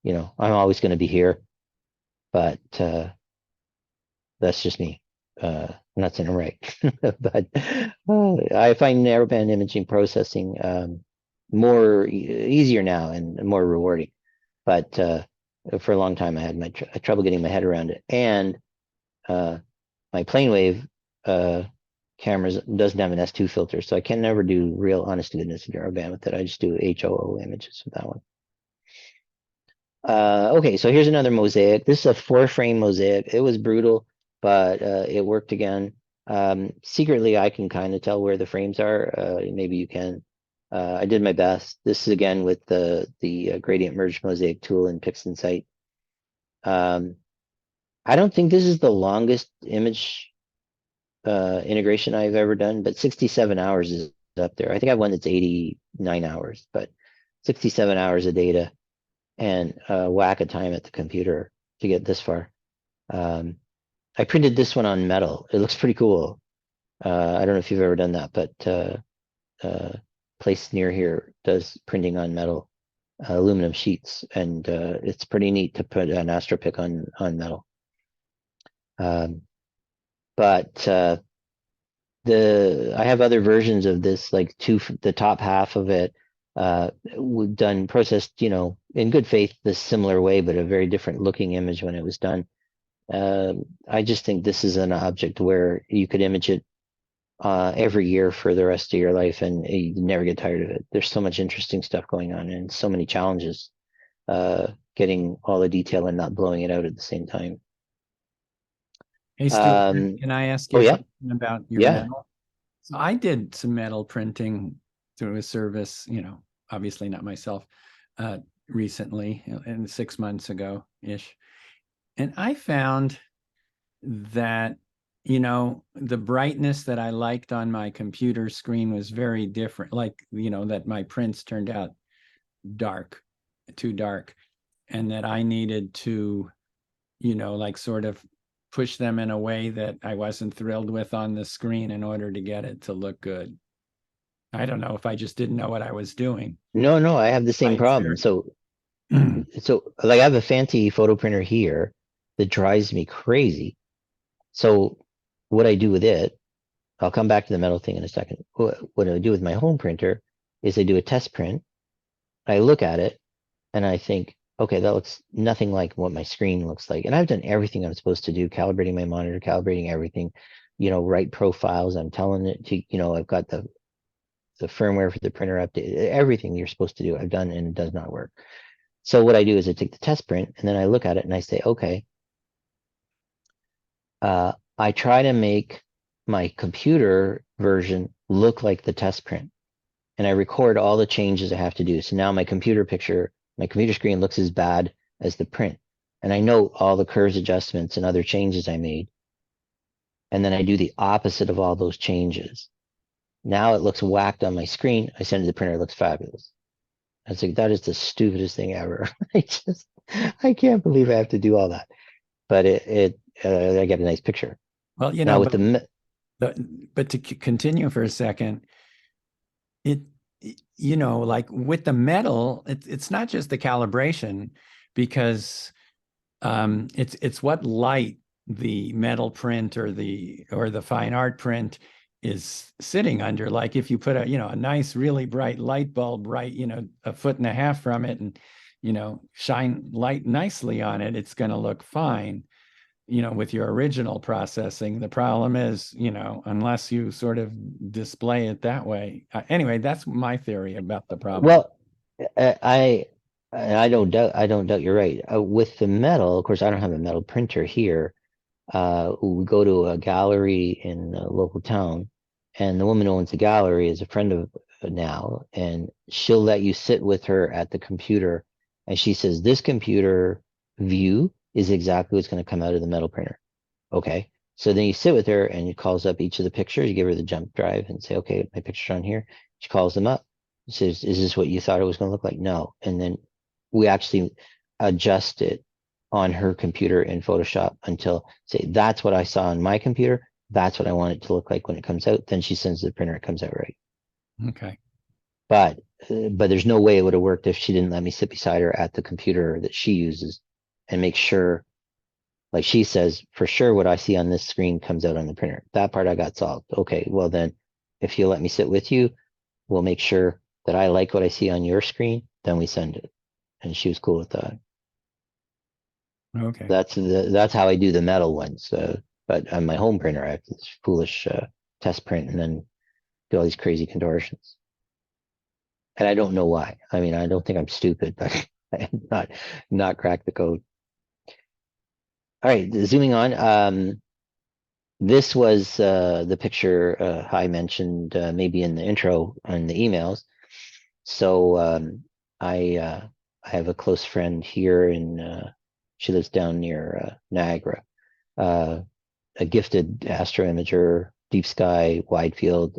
I'm always going to be here, but that's just me. I'm not saying I'm right, but I find narrowband imaging processing easier now and more rewarding. But for a long time, I had my trouble getting my head around it. And my plane wave cameras doesn't have an S2 filter, so I can never do real honest to goodness narrowband with it. I just do HOO images with that one. Okay, so here's another mosaic. This is a 4-frame mosaic. It was brutal, but it worked again. Secretly, I can kind of tell where the frames are. Maybe you can. I did my best. This is again with the gradient merge mosaic tool in PixInsight. I don't think this is the longest image integration I've ever done, but 67 hours is up there. I think I have one that's 89 hours, but 67 hours of data and whack of time at the computer to get this far. I printed this one on metal. It looks pretty cool. I don't know if you've ever done that, but place near here does printing on metal, aluminum sheets, and it's pretty neat to put an AstroPic on metal. But I have other versions of this, like the top half of it, processed, in good faith, this similar way, but a very different looking image when it was done. I just think this is an object where you could image it every year for the rest of your life, and you never get tired of it. There's so much interesting stuff going on, and so many challenges getting all the detail and not blowing it out at the same time. Hey, Stuart, can I ask you yeah, something about your metal? So I did some metal printing through a service, obviously not myself, recently, and 6 months ago-ish. And I found that, the brightness that I liked on my computer screen was very different. Like, that my prints turned out dark, too dark, and that I needed to, like sort of push them in a way that I wasn't thrilled with on the screen in order to get it to look good. I don't know if I just didn't know what I was doing. No, I have the same problem. So like I have a fancy photo printer here that drives me crazy. So what I do with it, I'll come back to the metal thing in a second. What I do with my home printer is I do a test print. I look at it and I think, okay, that looks nothing like what my screen looks like. And I've done everything I'm supposed to do, calibrating my monitor, calibrating everything, right profiles. I'm telling it to, I've got the firmware for the printer update, everything you're supposed to do, I've done, and it does not work. So what I do is I take the test print and then I look at it and I say, okay, I try to make my computer version look like the test print. And I record all the changes I have to do. So now my computer screen looks as bad as the print. And I note all the curves adjustments and other changes I made. And then I do the opposite of all those changes. Now it looks whacked on my screen. I send it to the printer, it looks fabulous. I was like, that is the stupidest thing ever. I can't believe I have to do all that. But I get a nice picture. Well, you Now know, with but to continue for a second, it, you know, like with the metal, it's not just the calibration, because it's what light the metal print or the fine art print is sitting under. Like if you put a, you know, a nice really bright light bulb right, you know, 1.5 feet from it, and, you know, shine light nicely on it, it's going to look fine, you know, with your original processing. The problem is, you know, unless you sort of display it that way. Anyway, that's my theory about the problem. well, I don't doubt you're right. With the metal, of course, I don't have a metal printer here. We go to a gallery in a local town, and the woman who owns the gallery is a friend of now, and she'll let you sit with her at the computer, and she says, this computer view is exactly what's going to come out of the metal printer. Okay. So then you sit with her and you calls up each of the pictures. You give her the jump drive and say, okay, my picture's on here. She calls them up. Says, is this what you thought it was going to look like? No. And then we actually adjust it on her computer in Photoshop until say, that's what I saw on my computer. That's what I want it to look like when it comes out. Then she sends the printer, it comes out right. Okay. But there's no way it would have worked if she didn't let me sit beside her at the computer that she uses and make sure, like she says, for sure what I see on this screen comes out on the printer. That part I got solved. Okay, well then, if you let me sit with you, we'll make sure that I like what I see on your screen, then we send it. And she was cool with that. Okay. That's how I do the metal ones. But on my home printer, I have this foolish test print and then do all these crazy contortions. And I don't know why. I mean, I don't think I'm stupid, but I have not cracked the code. All right, zooming on. This was the picture I mentioned maybe in the intro on the emails. So I have a close friend here she lives down near Niagara, a gifted astroimager, deep sky, wide field,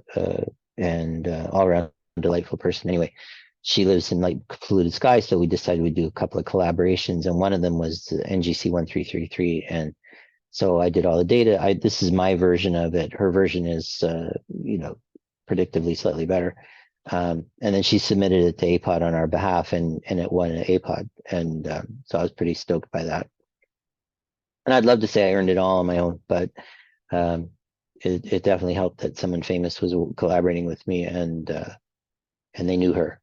and all around delightful person. Anyway, she lives in light polluted sky, so we decided we'd do a couple of collaborations, and one of them was the NGC 1333, and so I did all the data. This is my version of it. Her version is, predictably slightly better. And then she submitted it to APOD on our behalf, and it won an APOD. And so I was pretty stoked by that. And I'd love to say I earned it all on my own, but it definitely helped that someone famous was collaborating with me, and they knew her.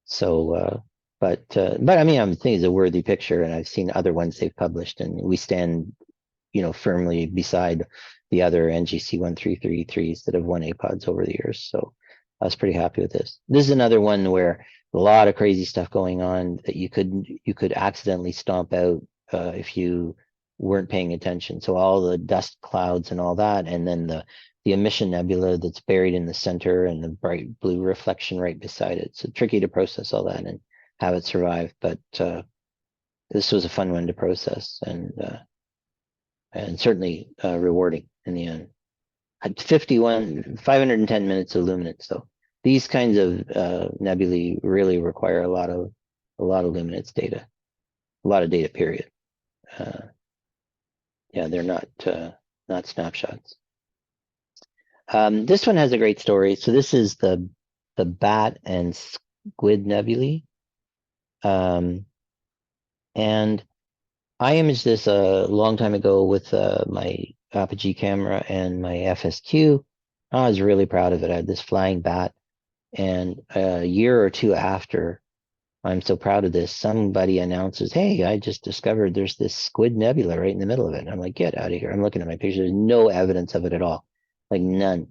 So, but I mean, I think it's a worthy picture, and I've seen other ones they've published, and we stand firmly beside the other NGC 1333s that have won APODs over the years. So I was pretty happy with this. This is another one where a lot of crazy stuff going on that you could accidentally stomp out if you weren't paying attention. So all the dust clouds and all that, and then the emission nebula that's buried in the center and the bright blue reflection right beside it. So tricky to process all that and have it survive. But this was a fun one to process, and certainly rewarding in the end. At 510 minutes of luminance. So these kinds of nebulae really require a lot of luminance data, a lot of data. Period. Yeah, they're not snapshots. This one has a great story. So this is the Bat and Squid nebulae, and I imaged this a long time ago with my APOD camera and my FSQ. I was really proud of it. I had this flying bat, and a year or two after, I'm so proud of this, somebody announces, hey, I just discovered there's this squid nebula right in the middle of it. And I'm like, get out of here. I'm looking at my picture. There's no evidence of it at all. Like none.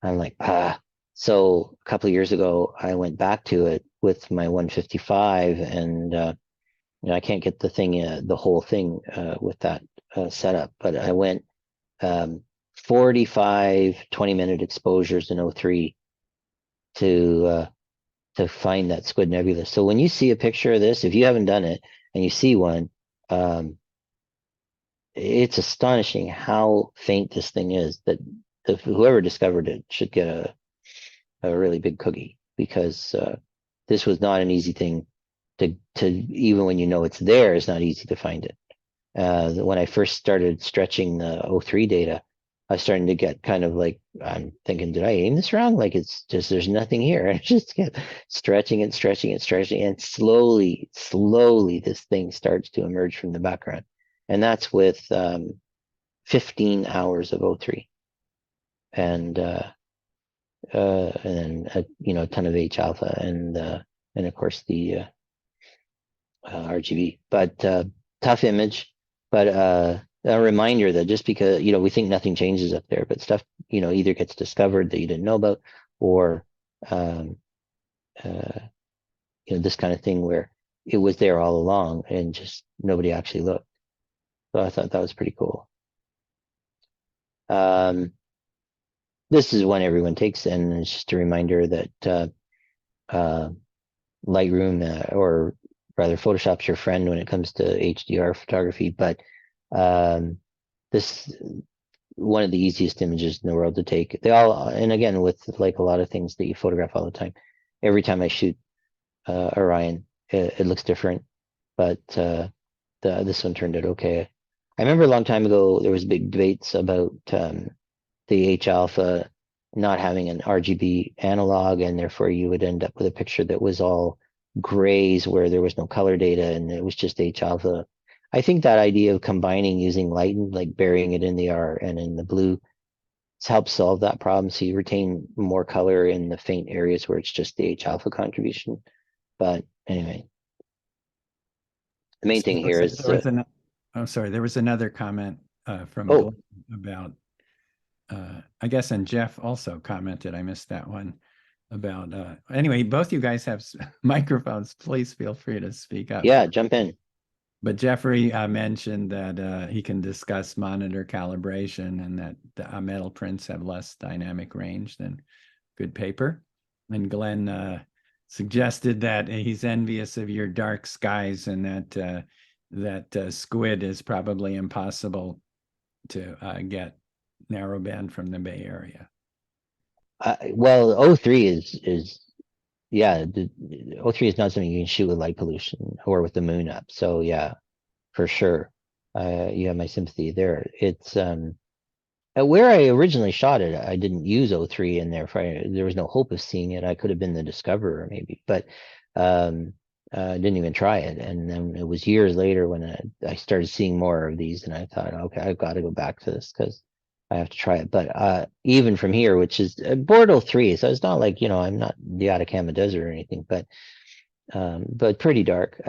I'm like, ah. So a couple of years ago, I went back to it with my 155, and I can't get the thing, the whole thing with that setup, but I went 45 20-minute exposures in 03 to find that Squid Nebula. So when you see a picture of this, if you haven't done it and you see one, it's astonishing how faint this thing is. That whoever discovered it should get a really big cookie, because this was not an easy thing to even when you know it's there, it's not easy to find it. When I first started stretching the 03 data, I was starting to get kind of like, I'm thinking, did I aim this wrong? Like, it's just, there's nothing here. And I just kept stretching it, and slowly, this thing starts to emerge from the background. And that's with 15 hours of O3. And then a ton of H alpha, and of course the RGB. But tough image, but a reminder that just because we think nothing changes up there, but stuff either gets discovered that you didn't know about, or this kind of thing where it was there all along and just nobody actually looked. So I thought that was pretty cool. This is one everyone takes, and it's just a reminder that Lightroom, or rather Photoshop's your friend when it comes to HDR photography, but this one of the easiest images in the world to take. They all, and again, with like a lot of things that you photograph all the time, every time I shoot Orion, it looks different, but this one turned out okay. I remember a long time ago there was big debates about the H alpha not having an RGB analog, and therefore you would end up with a picture that was all grays where there was no color data and it was just H alpha. I think that idea of combining using light and like burying it in the R and in the blue helps solve that problem. So you retain more color in the faint areas where it's just the H alpha contribution. But anyway, the main thing here is there was another comment from Glenn about I guess, and Jeff also commented, I missed that one, about anyway, both you guys have microphones, please feel free to speak up. Yeah, jump in. But Jeffrey mentioned that he can discuss monitor calibration, and that the metal prints have less dynamic range than good paper. And Glenn suggested that he's envious of your dark skies, and that squid is probably impossible to get narrowband from the Bay Area. Well, O3 is yeah, the O3 is not something you can shoot with light pollution or with the moon up. So yeah, for sure. You have my sympathy there. It's where I originally shot it, I didn't use O3 in there. There was no hope of seeing it. I could have been the discoverer maybe, but I didn't even try it. And then it was years later when I started seeing more of these, and I thought, okay, I've got to go back to this because I have to try it. But even from here, which is Bordeaux 3, so it's not like, I'm not the Atacama Desert or anything, but pretty dark.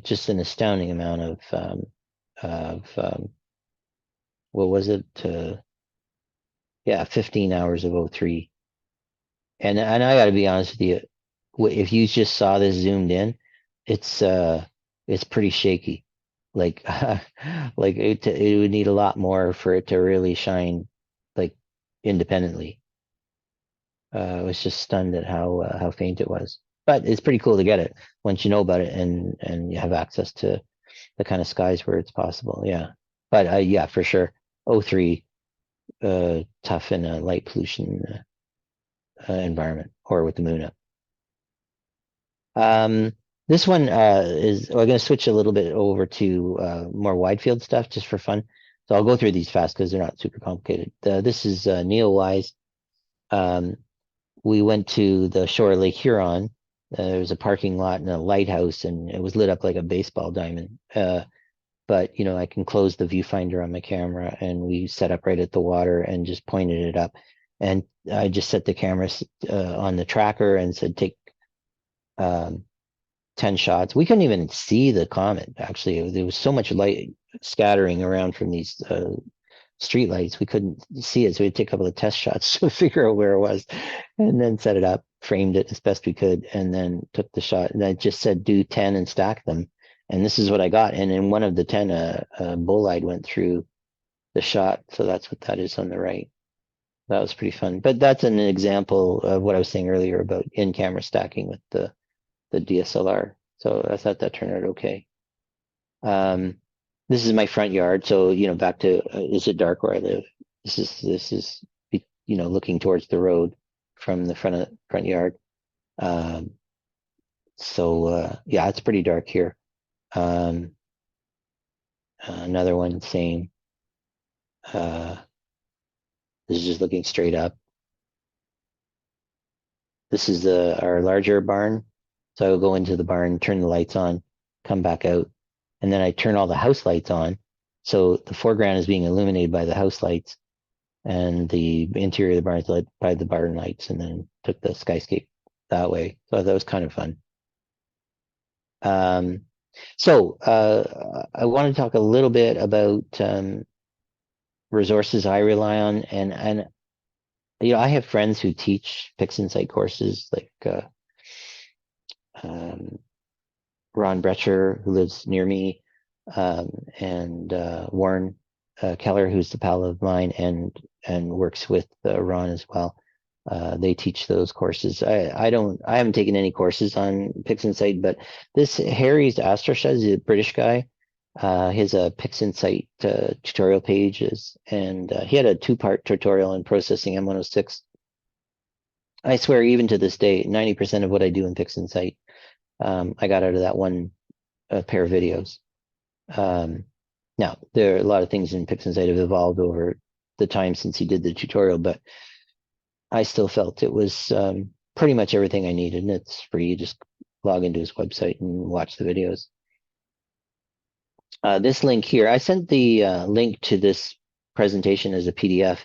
Just an astounding amount of what was it? 15 hours of O3. And I got to be honest with you, if you just saw this zoomed in, it's pretty shaky. Like like it would need a lot more for it to really shine like independently. I was just stunned at how faint it was, but it's pretty cool to get it once you know about it and you have access to the kind of skies where it's possible. Yeah, but yeah, for sure, O3 tough in a light pollution environment or with the moon up. This one we're going to switch a little bit over to more wide field stuff just for fun. So I'll go through these fast because they're not super complicated. This is Neowise. We went to the shore of Lake Huron. There was a parking lot and a lighthouse, and it was lit up like a baseball diamond. But I can close the viewfinder on my camera, and we set up right at the water and just pointed it up. And I just set the camera on the tracker and said, take 10 shots. We couldn't even see the comet, actually. There was so much light scattering around from these street lights, we couldn't see it. So we'd take a couple of test shots to figure out where it was, and then set it up, framed it as best we could, and then took the shot. And I just said, do 10 and stack them. And this is what I got. And in one of the 10, a bolide went through the shot. So that's what that is on the right. That was pretty fun. But that's an example of what I was saying earlier about in-camera stacking with the DSLR. So I thought that turned out okay. This is my front yard. So, back to, is it dark where I live? This is, looking towards the road from the front yard. Yeah, it's pretty dark here. Another one, same. This is just looking straight up. This is our larger barn. So I will go into the barn, turn the lights on, come back out, and then I turn all the house lights on. So the foreground is being illuminated by the house lights, and the interior of the barn is lit by the barn lights, and then took the skyscape that way. So that was kind of fun. I want to talk a little bit about resources I rely on, and I have friends who teach PixInsight courses, like Ron Brecher, who lives near me, and Warren Keller, who's the pal of mine, and works with Ron as well. They teach those courses. I haven't taken any courses on PixInsight, but this Harry's Astroshed is a British guy. He has a PixInsight tutorial pages, and he had a 2-part tutorial on processing M106. I swear, even to this day, 90% of what I do in PixInsight, I got out of that one pair of videos. Now, there are a lot of things in PixInsight have evolved over the time since he did the tutorial, but I still felt it was pretty much everything I needed, and it's free. You just log into his website and watch the videos. This link here, I sent the link to this presentation as a PDF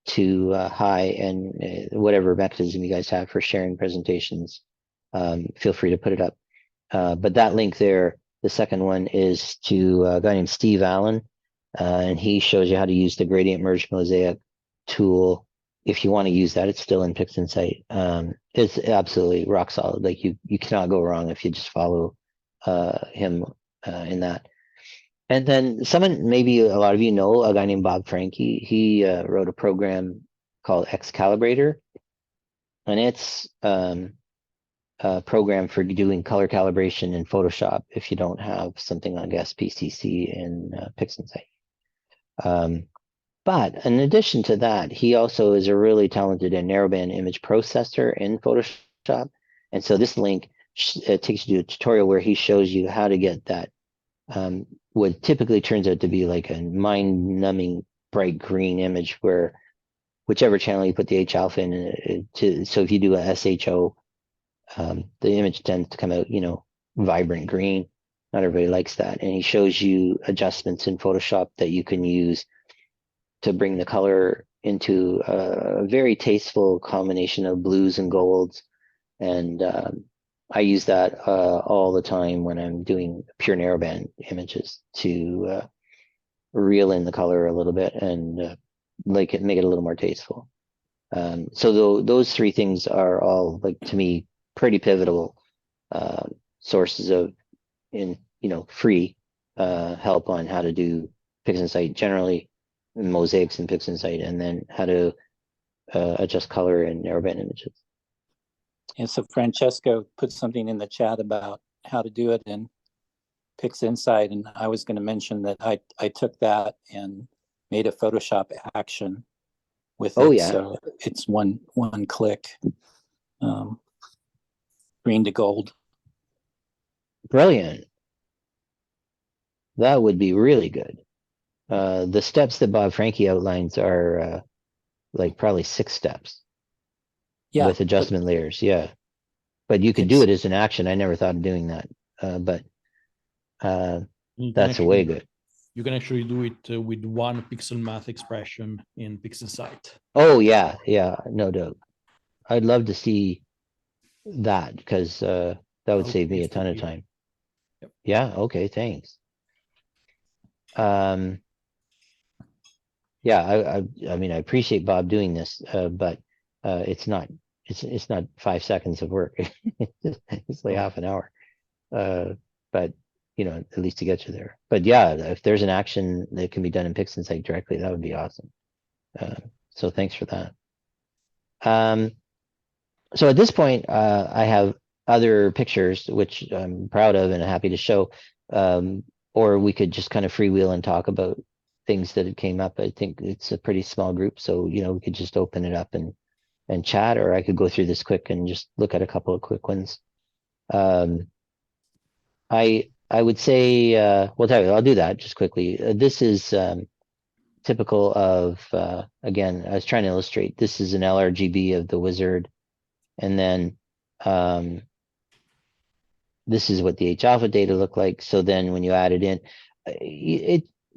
to Hi, and whatever mechanism you guys have for sharing presentations, feel free to put it up. But that link there, the second one, is to a guy named Steve Allen, and he shows you how to use the gradient merge mosaic tool. If you want to use that, it's still in PixInsight. It's absolutely rock solid. Like you cannot go wrong if you just follow him in that. And then someone, maybe a lot of you know, a guy named Bob Franke. He wrote a program called Excalibrator, and it's a program for doing color calibration in Photoshop if you don't have something like SPCC in PixInsight. But in addition to that, he also is a really talented and narrowband image processor in Photoshop. And so this link takes you to a tutorial where he shows you how to get that what typically turns out to be like a mind-numbing bright green image, where whichever channel you put the H alpha in, so if you do a SHO, the image tends to come out, vibrant green. Not everybody likes that. And he shows you adjustments in Photoshop that you can use to bring the color into a very tasteful combination of blues and golds. And I use that all the time when I'm doing pure narrowband images to reel in the color a little bit and make it a little more tasteful. So those three things are all, like, to me, pretty pivotal sources of free help on how to do PixInsight generally, mosaics in PixInsight, and then how to adjust color in narrowband images. And so Francesco put something in the chat about how to do it in PixInsight, and I was going to mention that I took that and made a Photoshop action with it. Yeah. So it's one click, green to gold. Brilliant. That would be really good. The steps that Bob Franke outlines are like probably 6 steps. Yeah, with adjustment layers. Yeah, but you could do it as an action. I never thought of doing that, but that's way good. You can actually do it with one pixel math expression in PixInsight. Oh yeah, no doubt. I'd love to see that, because that would save me a ton of time. Yep. Yeah. Okay. Thanks. Yeah. I mean, I appreciate Bob doing this, but it's not 5 seconds of work. It's like half an hour. But you know, at least to get you there. But yeah, if there's an action that can be done in PixInsight directly, that would be awesome. So thanks for that. So at this point, I have other pictures, which I'm proud of and happy to show. Or we could just kind of freewheel and talk about things that came up. I think it's a pretty small group, so you know, we could just open it up and chat, or I could go through this quick and just look at a couple of quick ones. I would say, well, I'll do that just quickly. This is typical of, again, I was trying to illustrate, this is an LRGB of the wizard. And then this is what the H-alpha data look like. So then when you add it in,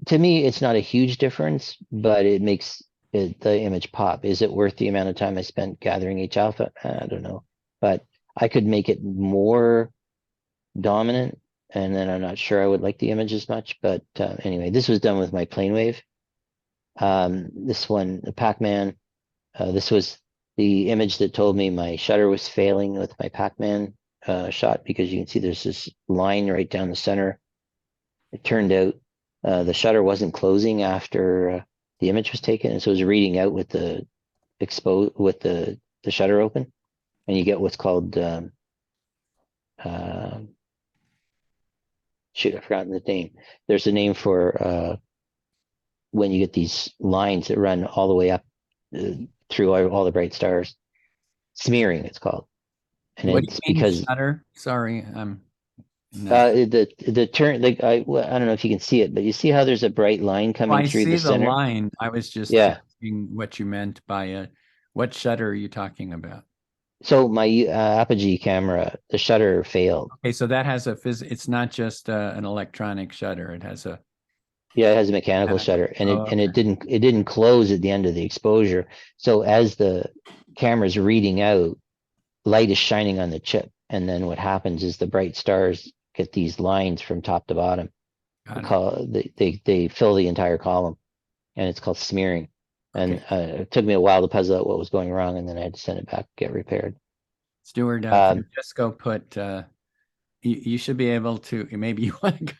to me, it's not a huge difference, but it makes the image pop. Is it worth the amount of time I spent gathering H-alpha? I don't know, but I could make it more dominant, and then I'm not sure I would like the image as much. But anyway, this was done with my plane wave. This one, the Pac-Man, this was the image that told me my shutter was failing with my Pac-Man shot, because you can see there's this line right down the center. It turned out the shutter wasn't closing after the image was taken, and so it was reading out with the shutter open, and you get what's called shoot, I've forgotten the name. There's a name for when you get these lines that run all the way up through all the bright stars. Smearing, it's called. And What it's do you mean, because shutter? Sorry, no. the turn, like I don't know if you can see it, but you see how there's a bright line coming I through see the the center? line. I was just Yeah. asking what you meant by what shutter are you talking about? So my Apogee camera, the shutter failed. Okay, so that has it's not just an electronic shutter. It has a Yeah, it has a mechanical shutter, and it didn't close at the end of the exposure. So as the camera's reading out, light is shining on the chip, and then what happens is the bright stars get these lines from top to bottom. They fill the entire column, and it's called smearing. And it took me a while to puzzle out what was going wrong, and then I had to send it back, get repaired. Stuart, Francesco put, you should be able to, maybe you want to,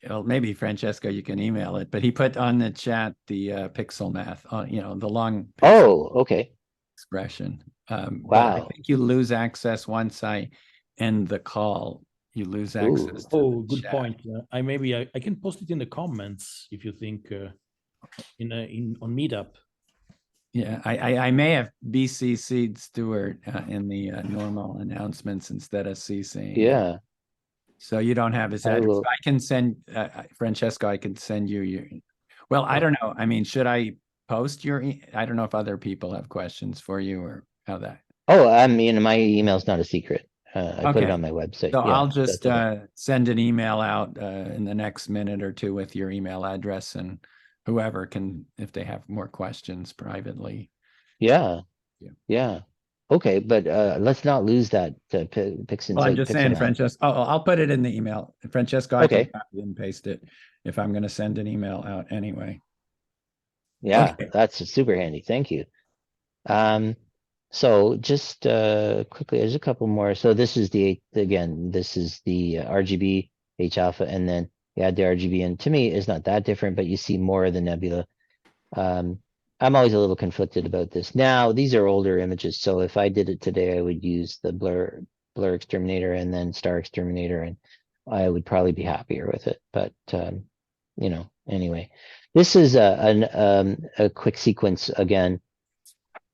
well, maybe Francesco, you can email it, but he put on the chat the pixel math, you know, the long okay. expression. Wow. But I think you lose access once I end the call. You lose access to the good chat. point. I can post it in the comments if you think on Meetup. Yeah, I may have BCC'd Stuart in the normal announcements instead of CCing. Yeah. So you don't have his address. I can send Francesco. I can send you your. Well, I don't know. I mean, should I post your? I don't know if other people have questions for you or how that. Oh, I mean, my email's not a secret. I put it on my website. So I'll just send an email out in the next minute or two with your email address, and whoever can, if they have more questions privately. Yeah. Okay, but let's not lose that PixInsight. Well, I'm just saying, Francesco. I'll put it in the email. Francesco, I can copy and paste it if I'm going to send an email out anyway. Yeah, that's super handy. Thank you. So just quickly, there's a couple more. So this is this is the RGB H-alpha, and then you add the RGB, and to me, it's not that different, but you see more of the nebula. I'm always a little conflicted about this. Now, these are older images, so if I did it today, I would use the blur exterminator and then star exterminator, and I would probably be happier with it. But you know, anyway, this is a quick sequence again.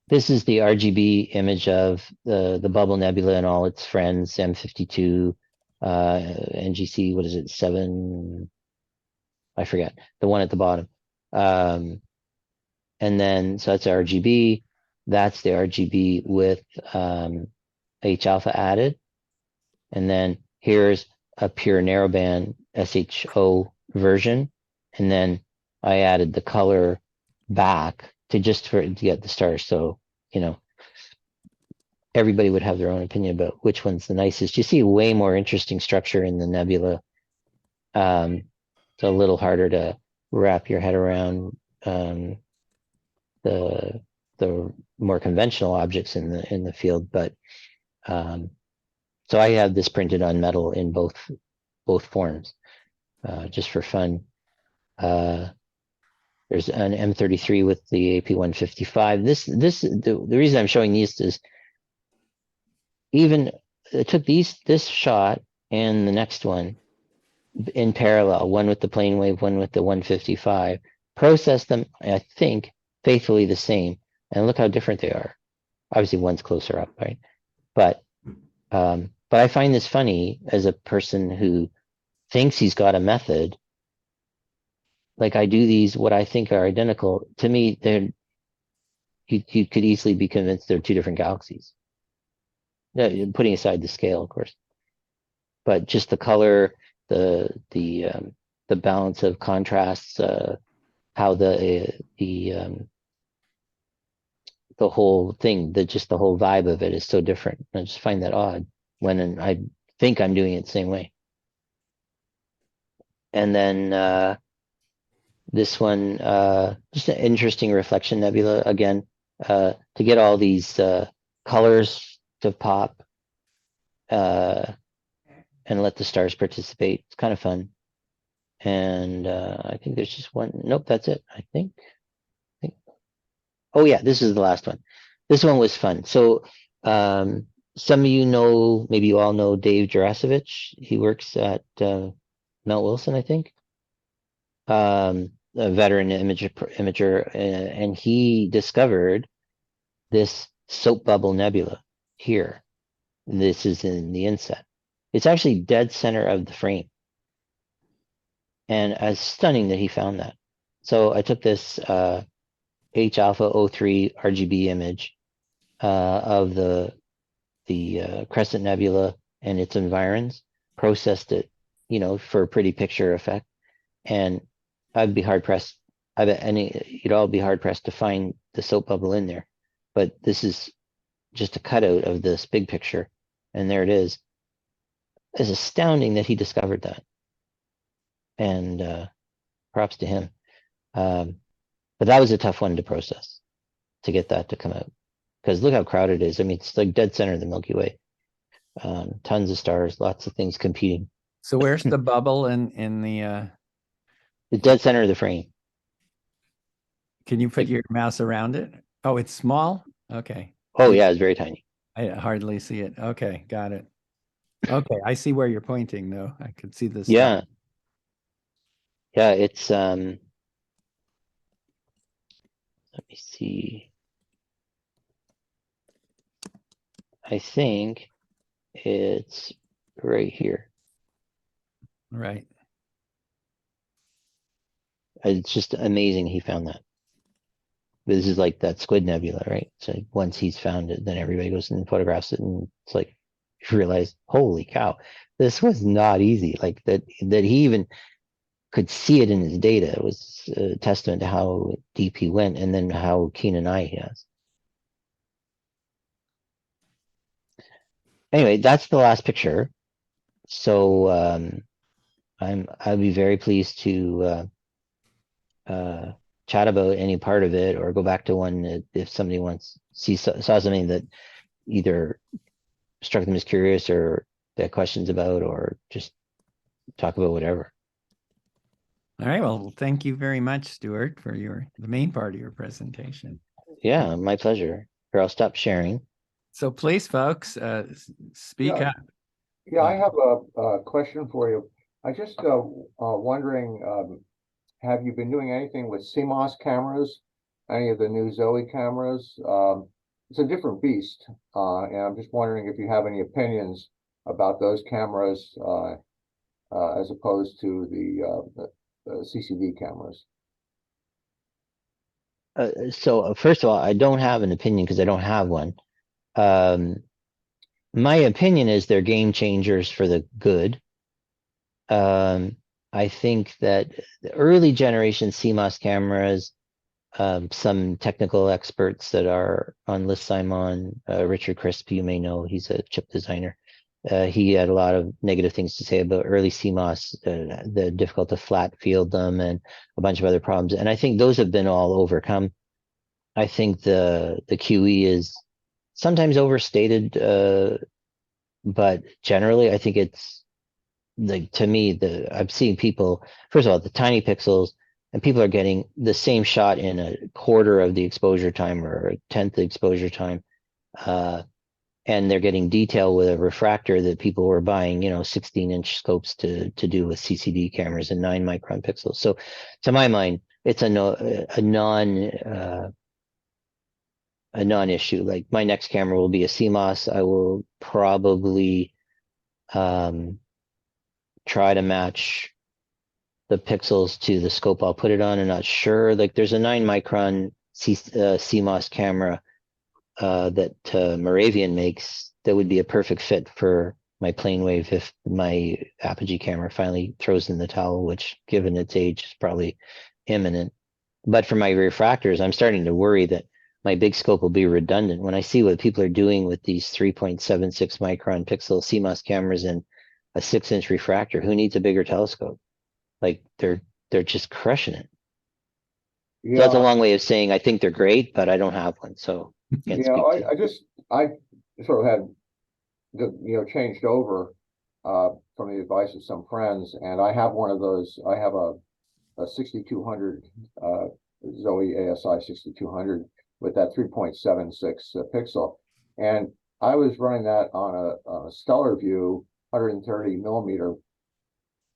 This is the RGB image of the bubble nebula and all its friends, M52, NGC, what is it, 7? I forget, the one at the bottom. And then, so that's RGB. That's the RGB with H-alpha added. And then here's a pure narrowband SHO version. And then I added the color back to get the stars. So, you know, everybody would have their own opinion about which one's the nicest. You see way more interesting structure in the nebula. It's a little harder to wrap your head around the more conventional objects in the field, but so I have this printed on metal in both forms. just for fun. There's an M33 with the AP155. The reason I'm showing these is even it took this shot and the next one in parallel, one with the plane wave, one with the 155, processed them, I think, faithfully the same. And look how different they are. Obviously, one's closer up, right? But I find this funny as a person who thinks he's got a method. Like I do these, what I think are identical. To me, you could easily be convinced they're two different galaxies. Putting aside the scale, of course. But just the color, the balance of contrasts, how the whole thing, just the whole vibe of it is so different. I just find that odd when I think I'm doing it the same way. And then this one, just an interesting reflection nebula again, to get all these colors to pop and let the stars participate. It's kind of fun. And I think there's just one. Nope, that's it. I think. Oh yeah, this is the last one. This one was fun. So some of you know, maybe you all know Dave Jarasevich. He works at Mount Wilson, I think. A veteran imager, and he discovered this soap bubble nebula here. This is in the inset. It's actually dead center of the frame. And it's stunning that he found that. So I took this H alpha 03 RGB image of the Crescent Nebula and its environs, processed it, for a pretty picture effect. And I'd be hard pressed. I bet you'd all be hard pressed to find the soap bubble in there. But this is just a cutout of this big picture. And there it is. It's astounding that he discovered that. And props to him. But that was a tough one to process, to get that to come out. Because look how crowded it is. I mean, it's like dead center of the Milky Way. Tons of stars, lots of things competing. So where's the bubble in the dead center of the frame. Can you put your mouse around it? Oh, it's small? Okay. Oh yeah, it's very tiny. I hardly see it. Okay, got it. Okay, I see where you're pointing though. I could see this. Yeah. Yeah, it's let me see. I think it's right here. Right. It's just amazing he found that. This is like that Squid Nebula, right? So once he's found it, then everybody goes and photographs it, and it's like you realize, holy cow, this was not easy. Like that he even could see it in his data. It was a testament to how deep he went, and then how keen an eye he has. Anyway, that's the last picture. So I'd be very pleased to chat about any part of it, or go back to one if somebody saw something that either struck them as curious or they had questions about, or just talk about whatever. All right. Well, thank you very much, Stuart, for the main part of your presentation. Yeah, my pleasure. Or I'll stop sharing. So please, folks, speak up. Yeah, I have a question for you. I just wondering, have you been doing anything with CMOS cameras? Any of the new Zoe cameras? It's a different beast, and I'm just wondering if you have any opinions about those cameras as opposed to the CCD cameras. So first of all, I don't have an opinion because I don't have one. My opinion is they're game changers for the good. I think that the early generation CMOS cameras, some technical experts that are on lists I'm on, Richard Crisp, you may know, he's a chip designer. He had a lot of negative things to say about early CMOS, the difficult to flat field them, and a bunch of other problems. And I think those have been all overcome. I think the QE is sometimes overstated, but generally I think it's like to me, I'm seeing people, first of all, the tiny pixels, and people are getting the same shot in a quarter of the exposure time or a tenth the exposure time. And they're getting detail with a refractor that people were buying, 16-inch scopes to do with CCD cameras and 9-micron pixels. So to my mind, it's a non-issue. Like my next camera will be a CMOS. I will probably try to match the pixels to the scope I'll put it on. I'm not sure. Like there's a 9-micron CMOS camera that Moravian makes that would be a perfect fit for my plane wave if my apogee camera finally throws in the towel, which given its age is probably imminent. But for my refractors, I'm starting to worry that my big scope will be redundant. When I see what people are doing with these 3.76 micron pixel CMOS cameras and a 6-inch refractor, who needs a bigger telescope? Like they're just crushing it. So that's a long way of saying I think they're great, but I don't have one, so can't speak to it. I sort of had changed over from the advice of some friends, and I have one of those. I have a 6200 Zoe ASI 6200 with that 3.76 pixel, and I was running that on a stellar view 130 millimeter,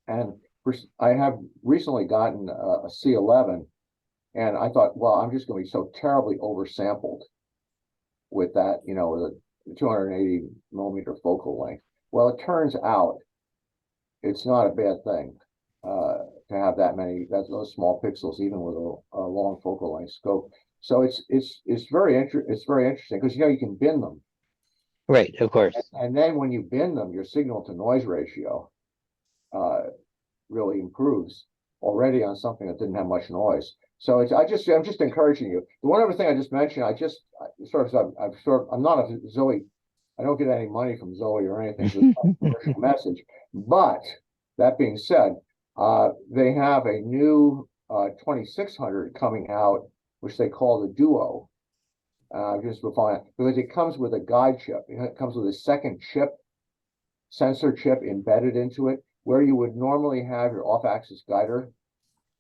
and I have recently gotten a C11, and I thought, well, I'm just going to be so terribly oversampled with that, with a 280 millimeter focal length. Well, it turns out it's not a bad thing to have those small pixels, even with a long focal length scope. So it's very interesting because you can bin them. Right, of course. And then when you bin them, your signal to noise ratio really improves already on something that didn't have much noise. So I'm just encouraging you. The one other thing I just mentioned, I'm not a Zoe. I don't get any money from Zoe or anything. It's a commercial message. But that being said, they have a new 2600 coming out, which they call the Duo. Just for fun, because it comes with a guide chip. It comes with a second sensor chip embedded into it, where you would normally have your off-axis guider.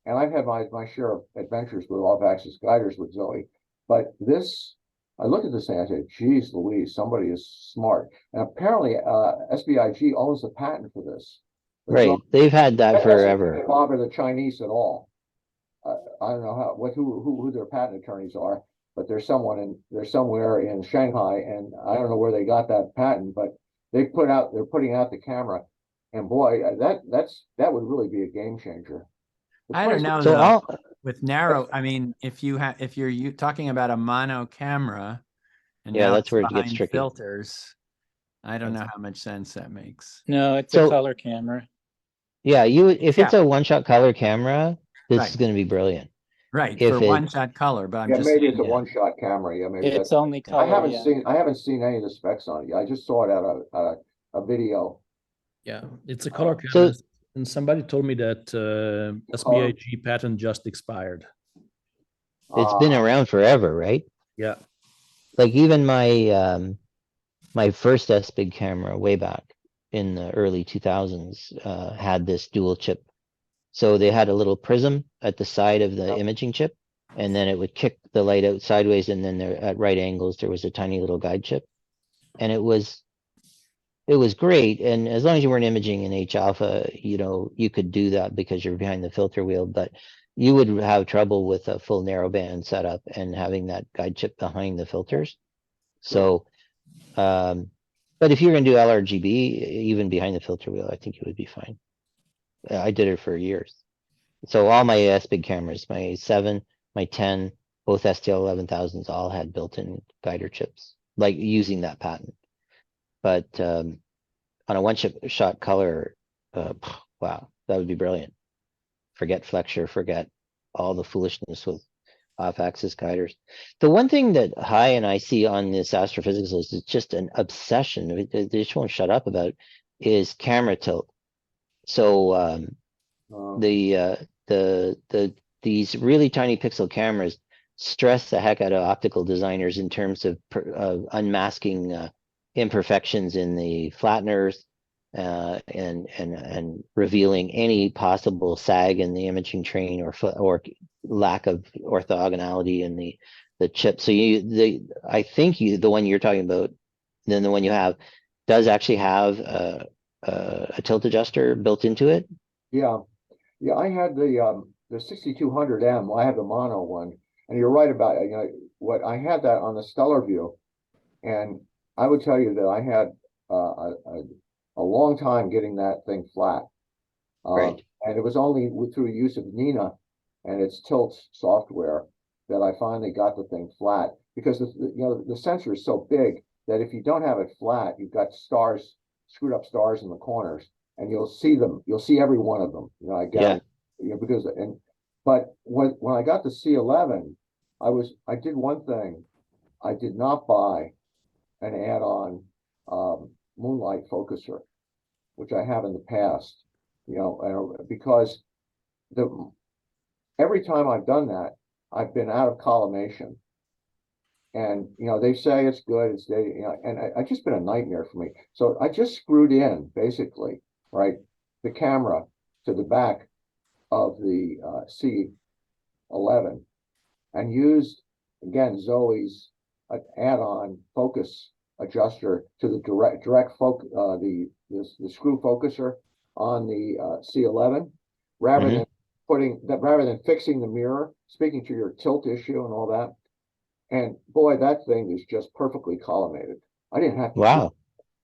And I've had my share of adventures with off-axis guiders with Zoe. But this, I look at this thing, I say, geez Louise, somebody is smart. And apparently SBIG owns the patent for this. Right, they've had that forever. Doesn't bother the Chinese at all. I don't know who their patent attorneys are, but there's somewhere in Shanghai, and I don't know where they got that patent, but they're putting out the camera, and boy, that would really be a game changer. I don't know though. With narrow, I mean, if you're talking about a mono camera, and yeah, now that's where it behind gets tricky. Filters, I don't know how much sense that makes. No, it's a color camera. Yeah, if it's a one-shot color camera, this is going to be brilliant. Right, for one-shot color, but I'm just maybe it's a one-shot camera. Yeah, maybe it's only color. I haven't seen any of the specs on it yet. I just saw it at a video. Yeah, it's a color camera. And somebody told me that SBIG patent just expired. It's been around forever, right? Yeah. Like even my my first S-Big camera way back in the early 2000s had this dual chip. So they had a little prism at the side of the imaging chip, and then it would kick the light out sideways, and then there at right angles there was a tiny little guide chip, and it was great. And as long as you weren't imaging in H alpha, you could do that because you're behind the filter wheel, but you would have trouble with a full narrowband setup and having that guide chip behind the filters. So, but if you're going to do LRGB, even behind the filter wheel, I think it would be fine. I did it for years. So all my S-Big cameras, my 7, my 10, both STL 11,000s all had built-in guider chips, like using that patent. But on a one-shot color, wow, that would be brilliant. Forget flexure, forget all the foolishness with off-axis guiders. The one thing that Hai and I see on this astrophysics list is just an obsession. They just won't shut up about is camera tilt. So these really tiny pixel cameras stress the heck out of optical designers in terms of unmasking imperfections in the flatteners, and revealing any possible sag in the imaging train or lack of orthogonality in the chip. So I think the one you're talking about, then the one you have, does actually have a tilt adjuster built into it. Yeah, yeah. I had the 6200M. I have the mono one, and you're right about it. You know what? I had that on the stellar view, and I would tell you that I had a long time getting that thing flat. Right. And it was only through use of Nina and its tilt software that I finally got the thing flat, because the sensor is so big that if you don't have it flat, you've got stars, screwed up stars in the corners, and you'll see them. You'll see every one of them. You know, I guess, but when I got the C11, I did one thing. I did not buy an add-on moonlight focuser, which I have in the past. You know, because every time I've done that, I've been out of collimation. And, you know, they say it's good, and it's just been a nightmare for me. So I just screwed in, basically, right, the camera to the back of the C11 and used, again, Zoe's add-on focus adjuster to the direct focus, the screw focuser on the C11, rather than fixing the mirror, speaking to your tilt issue and all that. And boy, that thing is just perfectly collimated. I didn't have to. Wow.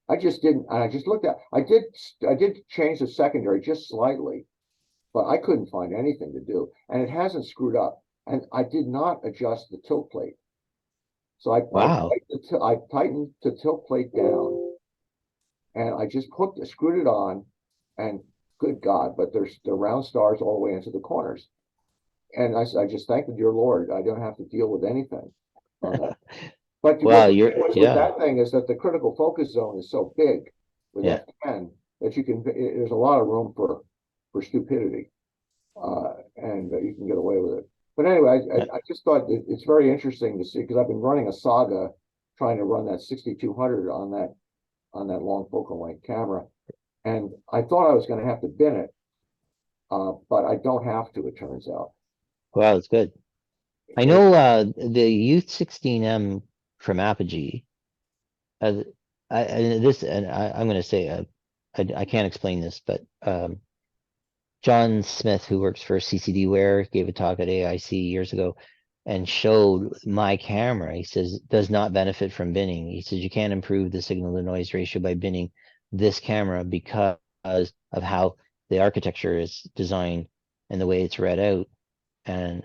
I just didn't. I just looked at. I did change the secondary just slightly, but I couldn't find anything to do, and it hasn't screwed up. And I did not adjust the tilt plate. So I tightened the tilt plate down, and I just screwed it on, and good God, but there's the round stars all the way into the corners. And I just thank the dear Lord, I don't have to deal with anything on that. But wow, what's with that thing is that the critical focus zone is so big with F10 that there's a lot of room for stupidity, and you can get away with it. But anyway, I just thought it's very interesting to see, because I've been running a saga trying to run that 6200 on that long focal length camera, and I thought I was going to have to bin it, but I don't have to, it turns out. Wow, that's good. I know the Youth 16M from Apogee. I'm going to say I can't explain this, but John Smith, who works for CCDware, gave a talk at AIC years ago and showed my camera. He says does not benefit from binning. He says you can't improve the signal to noise ratio by binning this camera because of how the architecture is designed and the way it's read out. And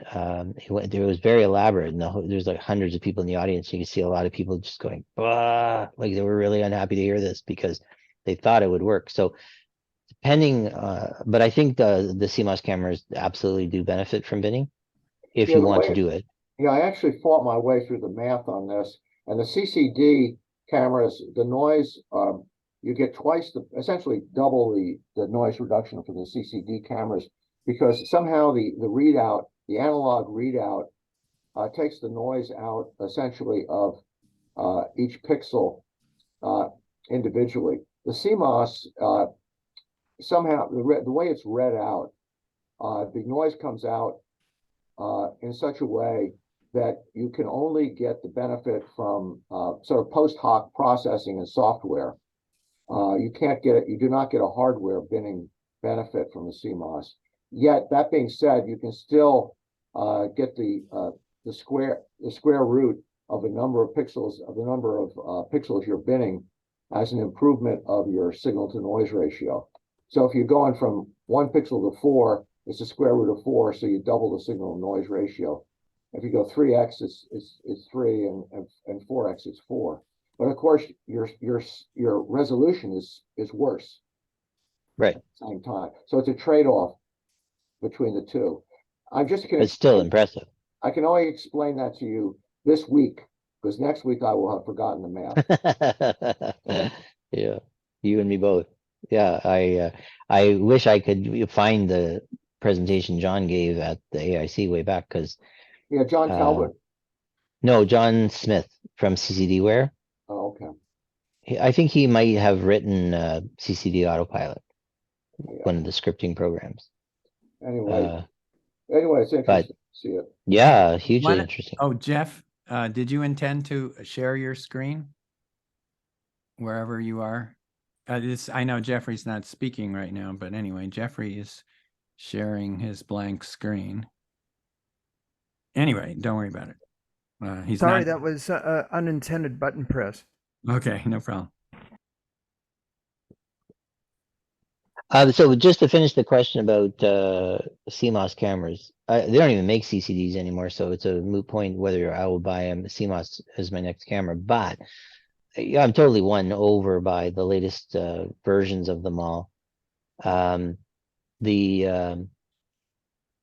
it was very elaborate, and there's like hundreds of people in the audience. You can see a lot of people just going, bah! Like they were really unhappy to hear this because they thought it would work. So depending, but I think the CMOS cameras absolutely do benefit from binning if you want to do it. Yeah, I actually fought my way through the math on this, and the CCD cameras, the noise, you get essentially double the noise reduction for the CCD cameras, because somehow the readout, the analog readout, takes the noise out essentially of each pixel individually. The CMOS, somehow the way it's read out, the noise comes out in such a way that you can only get the benefit from sort of post hoc processing and software. You do not get a hardware binning benefit from the CMOS. Yet that being said, you can still get the square root of the number of pixels you're binning as an improvement of your signal to noise ratio. So if you're going from 1 pixel to 4, it's the square root of 4, so you double the signal to noise ratio. If you go 3x, it's 3, and 4x, it's 4. But of course, your resolution is worse. Right. At the same time, so it's a trade-off between the two. It's still impressive. I can only explain that to you this week, because next week I will have forgotten the math. Yeah, you and me both. Yeah, I wish I could find the presentation John gave at the AIC way back, because John Talbot. No, John Smith from CCDware. Oh, okay. I think he might have written CCD Autopilot, Yeah. one of the scripting programs. Anyway, it's interesting but to see it. yeah, hugely Why- interesting. Oh, Jeff, did you intend to share your screen wherever you are? I know Jeffrey's not speaking right now, but anyway, Jeffrey is sharing his blank screen. Anyway, don't worry about it. He's Sorry, not. that was unintended button press. Okay, no problem. So just to finish the question about CMOS cameras, they don't even make CCDs anymore, so it's a moot point whether I will buy a CMOS as my next camera. But yeah, I'm totally won over by the latest versions of them all. The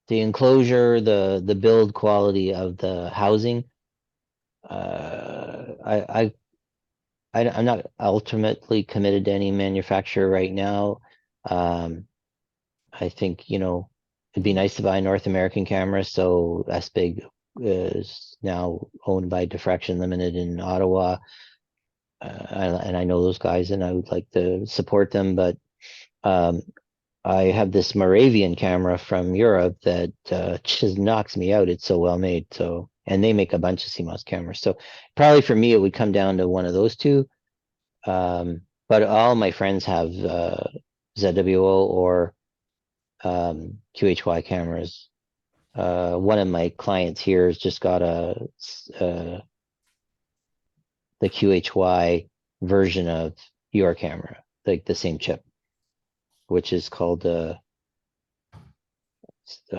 enclosure, the build quality of the housing. I'm not ultimately committed to any manufacturer right now. I think, it'd be nice to buy a North American camera. So SBIG is now owned by Diffraction Limited in Ottawa. And I know those guys and I would like to support them, but I have this Moravian camera from Europe that just knocks me out. It's so well made. So, and they make a bunch of CMOS cameras. So probably for me, it would come down to one of those two. But all my friends have ZWO or QHY cameras. One of my clients here has just got the QHY version of your camera, like the same chip, which is called I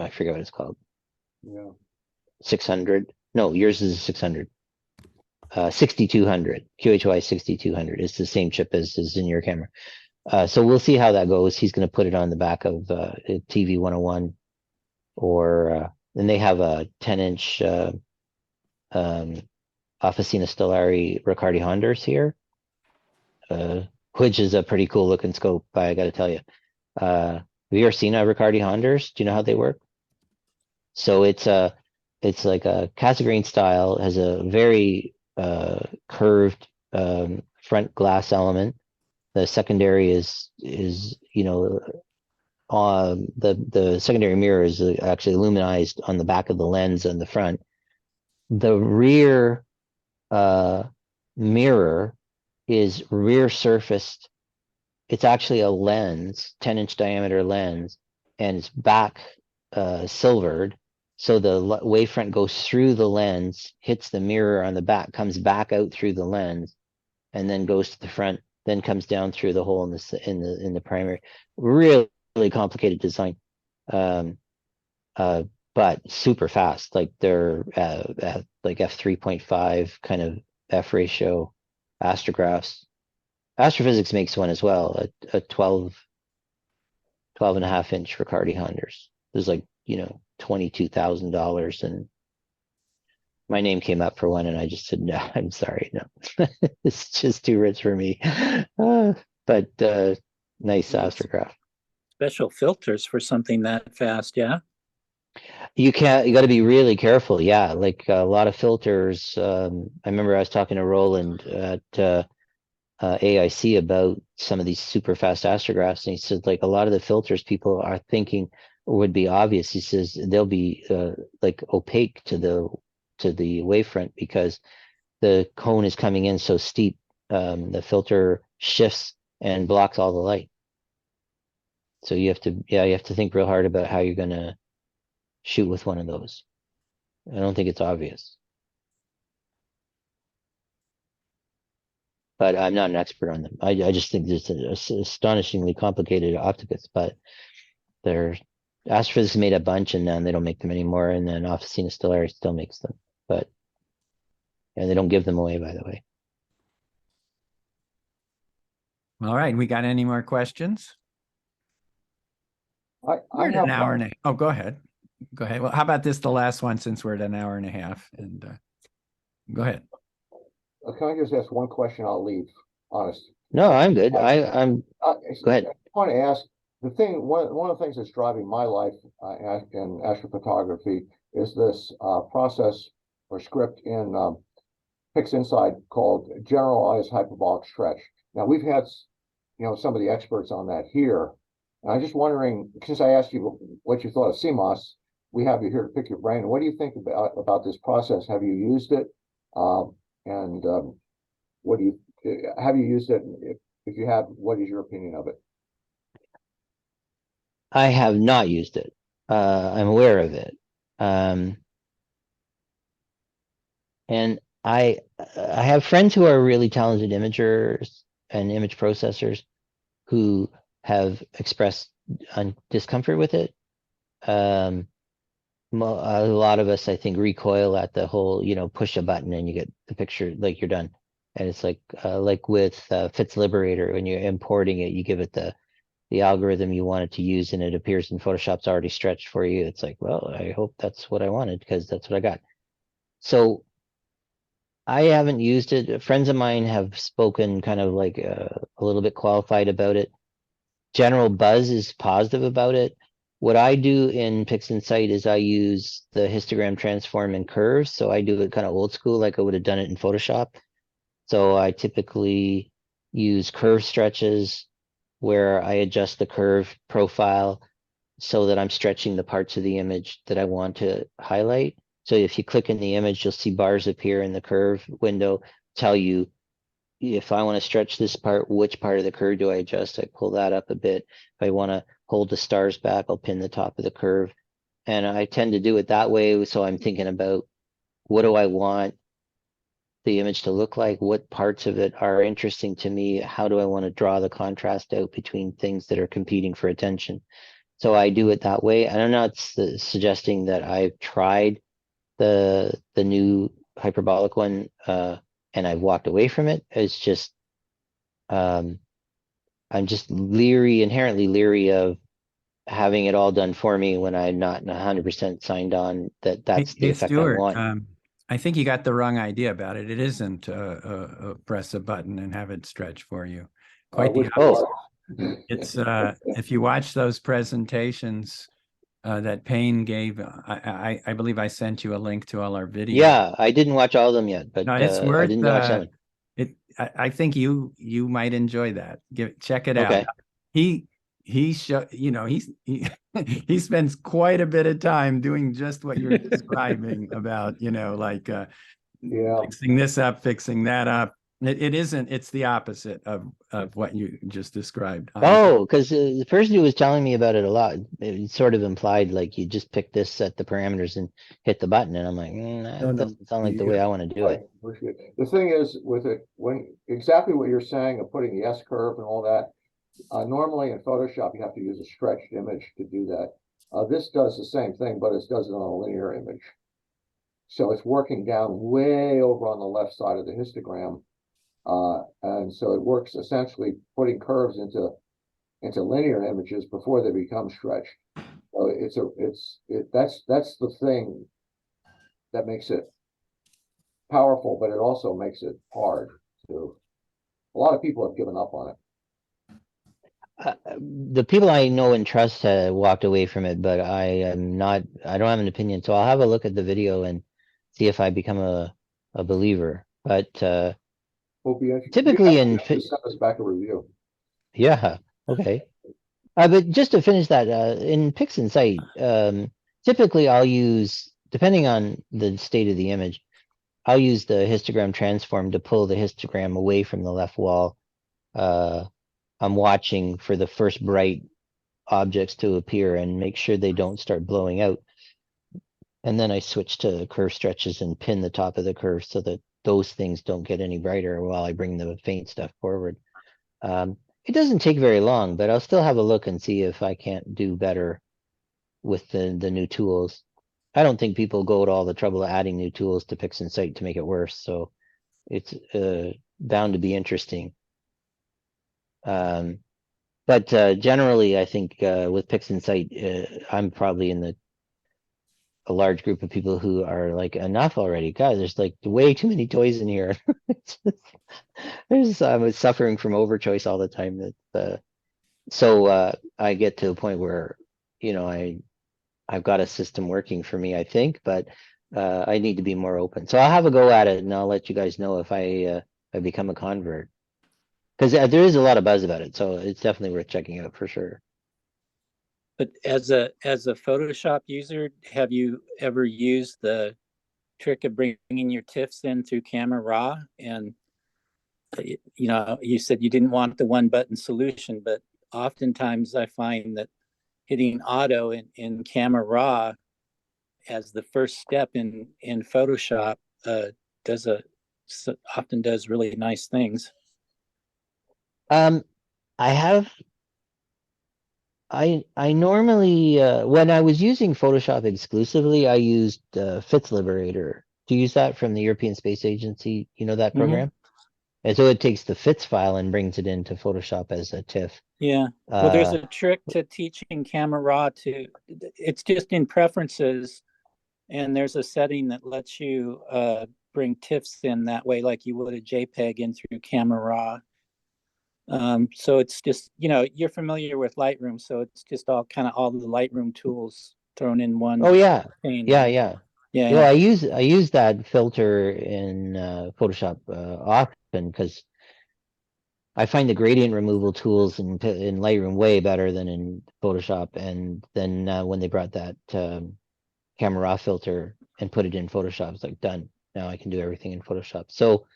forget what it's called. Yeah. 600. No, yours is 600. 6200. QHY 6200 is the same chip as is in your camera. So we'll see how that goes. He's going to put it on the back of TV 101, and they have a 10-inch Officina Stellari Riccardi Hondas here, which is a pretty cool looking scope. I got to tell you, have you ever seen a Riccardi Hondas? Do you know how they work? So it's like a Cassegrain style, has a very curved front glass element. The secondary is the secondary mirror is actually luminized on the back of the lens and the front. The rear mirror is rear surfaced. It's actually a lens, 10-inch diameter lens, and it's back silvered. So the wavefront goes through the lens, hits the mirror on the back, comes back out through the lens, and then goes to the front, then comes down through the hole in the primary. Really complicated design, but super fast. Like they're at like f3.5 kind of f ratio astrographs. Astrophysics makes one as well, a 12 and a half inch Riccardi Hondas. There's like $22,000, and my name came up for one, and I just said no. I'm sorry, no, it's just too rich for me. But nice astrograph. Special filters for something that fast, yeah. You got to be really careful. Yeah, like a lot of filters. I remember I was talking to Roland at AIC about some of these super fast astrographs, and he said like a lot of the filters people are thinking would be obvious. He says they'll be like opaque to the wavefront because the cone is coming in so steep. The filter shifts and blocks all the light. So you have to think real hard about how you're gonna shoot with one of those. I don't think it's obvious, but I'm not an expert on them. I just think it's an astonishingly complicated optics, but Astrophysics made a bunch and then they don't make them anymore, and then Officina Stellari still makes them, and they don't give them away, by the way. All right, we got any more questions? I We're at have an hour and a. Oh, go ahead. Go ahead. Well, how about this, the last one, since we're at an hour and a half? And go ahead. Can I just ask one question? I'll leave. Honest. No, I'm good. I'm. Go ahead. I want to ask one of the things that's driving my life in astrophotography is this process or script in PixInsight called generalized hyperbolic stretch. Now we've had, some of the experts on that here. And I'm just wondering, since I asked you what you thought of CMOS, we have you here to pick your brain. What do you think about this process? Have you used it? What do you have you used it? If you have, what is your opinion of it? I have not used it. I'm aware of it. And I have friends who are really talented imagers and image processors who have expressed discomfort with it. A lot of us, I think, recoil at the whole, push a button and you get the picture, like you're done. And it's like with Fitz Liberator, when you're importing it, you give it the algorithm you want it to use, and it appears in Photoshop's already stretched for you. It's like, well, I hope that's what I wanted because that's what I got. So I haven't used it. Friends of mine have spoken kind of like a little bit qualified about it. General buzz is positive about it. What I do in PixInsight is I use the histogram transform and curves. So I do it kind of old school, like I would have done it in Photoshop. So I typically use curve stretches where I adjust the curve profile so that I'm stretching the parts of the image that I want to highlight. So if you click in the image, you'll see bars appear in the curve window, tell you if I want to stretch this part, which part of the curve do I adjust? I pull that up a bit. If I want to hold the stars back, I'll pin the top of the curve. And I tend to do it that way. So I'm thinking about what do I want the image to look like? What parts of it are interesting to me? How do I want to draw the contrast out between things that are competing for attention? So I do it that way. And I'm not suggesting that I've tried the new hyperbolic one and I've walked away from it. It's just I'm just inherently leery of having it all done for me when I'm not 100% signed on that that's the effect Stuart, I want. I think you got the wrong idea about it. It isn't press a button and have it stretch for you. Quite the opposite. It's if you watch those presentations that Payne gave, I believe I sent you a link to all our videos. Yeah, I didn't watch all of them yet, but no, it's worth, I didn't watch that one. I think you might enjoy that. Check it out. He spends quite a bit of time doing just what you're describing about, fixing this up, fixing that up. It isn't, it's the opposite of what you just described. Oh, because the person who was telling me about it a lot, it sort of implied like you just pick this, set the parameters and hit the button. And I'm like, that doesn't sound like the way I want to do it. The thing is with it, when exactly what you're saying of putting the S curve and all that, normally in Photoshop, you have to use a stretched image to do that. This does the same thing, but it does it on a linear image. So it's working down way over on the left side of the histogram. And so it works essentially putting curves into linear images before they become stretched. So that's the thing that makes it powerful, but it also makes it hard to. A lot of people have given up on it. The people I know and trust have walked away from it, but I don't have an opinion. So I'll have a look at the video and see if I become a believer. But typically send us back a review. Yeah, okay. But just to finish that, in PixInsight, typically I'll use, depending on the state of the image, I'll use the histogram transform to pull the histogram away from the left wall. I'm watching for the first bright objects to appear and make sure they don't start blowing out. And then I switch to curve stretches and pin the top of the curve so that those things don't get any brighter while I bring the faint stuff forward. It doesn't take very long, but I'll still have a look and see if I can't do better with the new tools. I don't think people go to all the trouble of adding new tools to PixInsight to make it worse. So it's bound to be interesting. But generally, I think with PixInsight, I'm probably in a large group of people who are like, enough already. God, there's like way too many toys in here. I was suffering from overchoice all the time. So I get to a point where, I've got a system working for me, I think, but I need to be more open. So I'll have a go at it, and I'll let you guys know if I become a convert. Because there is a lot of buzz about it, so it's definitely worth checking out for sure. But as a Photoshop user, have you ever used the trick of bringing your TIFFs in through Camera Raw? And you know, you said you didn't want the one button solution, but oftentimes I find that hitting auto in Camera Raw as the first step in Photoshop often does really nice things. I normally when I was using Photoshop exclusively, I used Fitz Liberator. Do you use that from the European Space Agency? You know that program? And so it takes the Fitz file and brings it into Photoshop as a TIFF. Yeah. Well, there's a trick to teaching Camera Raw to. It's just in preferences, and there's a setting that lets you bring TIFFs in that way, like you would a JPEG in through Camera Raw. So it's just, you know, you're familiar with Lightroom, so it's just all the Lightroom tools thrown in one. Oh yeah, pane. yeah. Yeah. Well, I use that filter in Photoshop often because I find the gradient removal tools in Lightroom way better than in Photoshop. And then when they brought that Camera Raw filter and put it in Photoshop, it's like done. Now I can do everything in Photoshop. So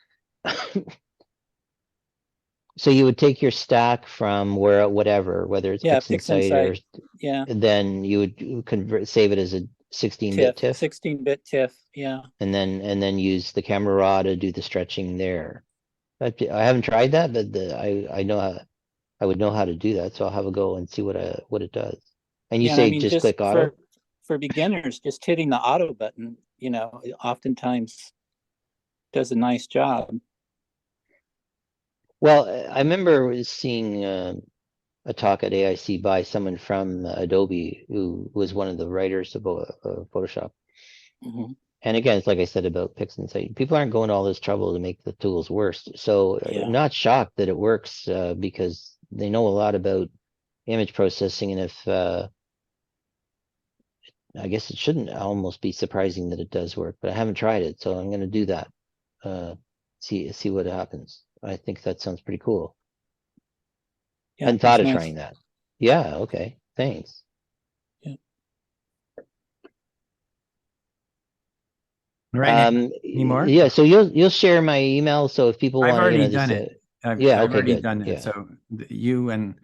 so you would take your stack from whether it's PixInsight or yeah, then you would save it as a 16-bit TIFF. 16-bit TIFF, yeah. And then use the Camera Raw to do the stretching there. I haven't tried that, but I know how I would know how to do that, so I'll have a go and see what it does. And you say just click auto? For beginners, just hitting the auto button, you know, oftentimes does a nice job. Well, I remember seeing a talk at AIC by someone from Adobe who was one of the writers of Photoshop. And again, it's like I said about PixInsight. People aren't going to all this trouble to make the tools worse. So not shocked that it works because they know a lot about image processing. And if I guess it shouldn't almost be surprising that it does work, but I haven't tried it, so I'm going to do that. See what happens. I think that sounds pretty cool. I hadn't thought of trying that. Yeah. Okay. Thanks. Right. Any more? Yeah. So you'll share my email. So if people want, I've already done it. I've already done it. So you and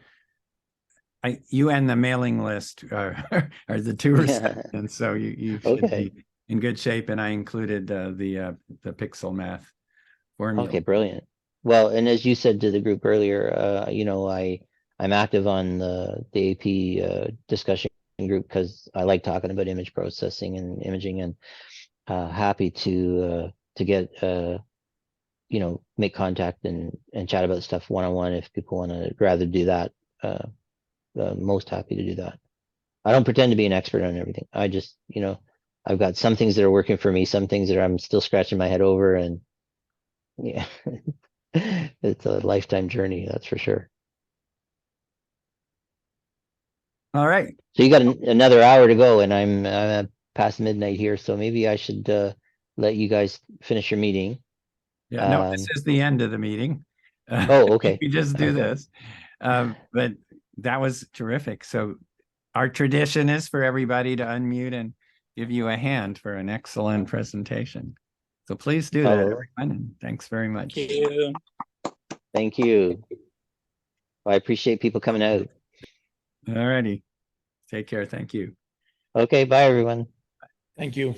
the mailing list are the two recipients. So you should be in good shape. And I included the pixel math formula. Okay, brilliant. Well, and as you said to the group earlier, you know, I'm active on the AP discussion group because I like talking about image processing and imaging, and happy to get you know, make contact and chat about stuff one-on-one if people want to rather do that. Most happy to do that. I don't pretend to be an expert on everything. I just, you know, I've got some things that are working for me, some things that I'm still scratching my head over, and yeah, it's a lifetime journey, that's for sure. All right. So you got another hour to go, and I'm past midnight here, so maybe I should let you guys finish your meeting. Yeah, no, this is the end of the meeting. Oh, okay. We just do this. But that was terrific. So our tradition is for everybody to unmute and give you a hand for an excellent presentation. So please do that, everyone. And thanks very much. Thank you. Thank you. I appreciate people coming out. All righty. Take care. Thank you. Okay, bye everyone. Thank you.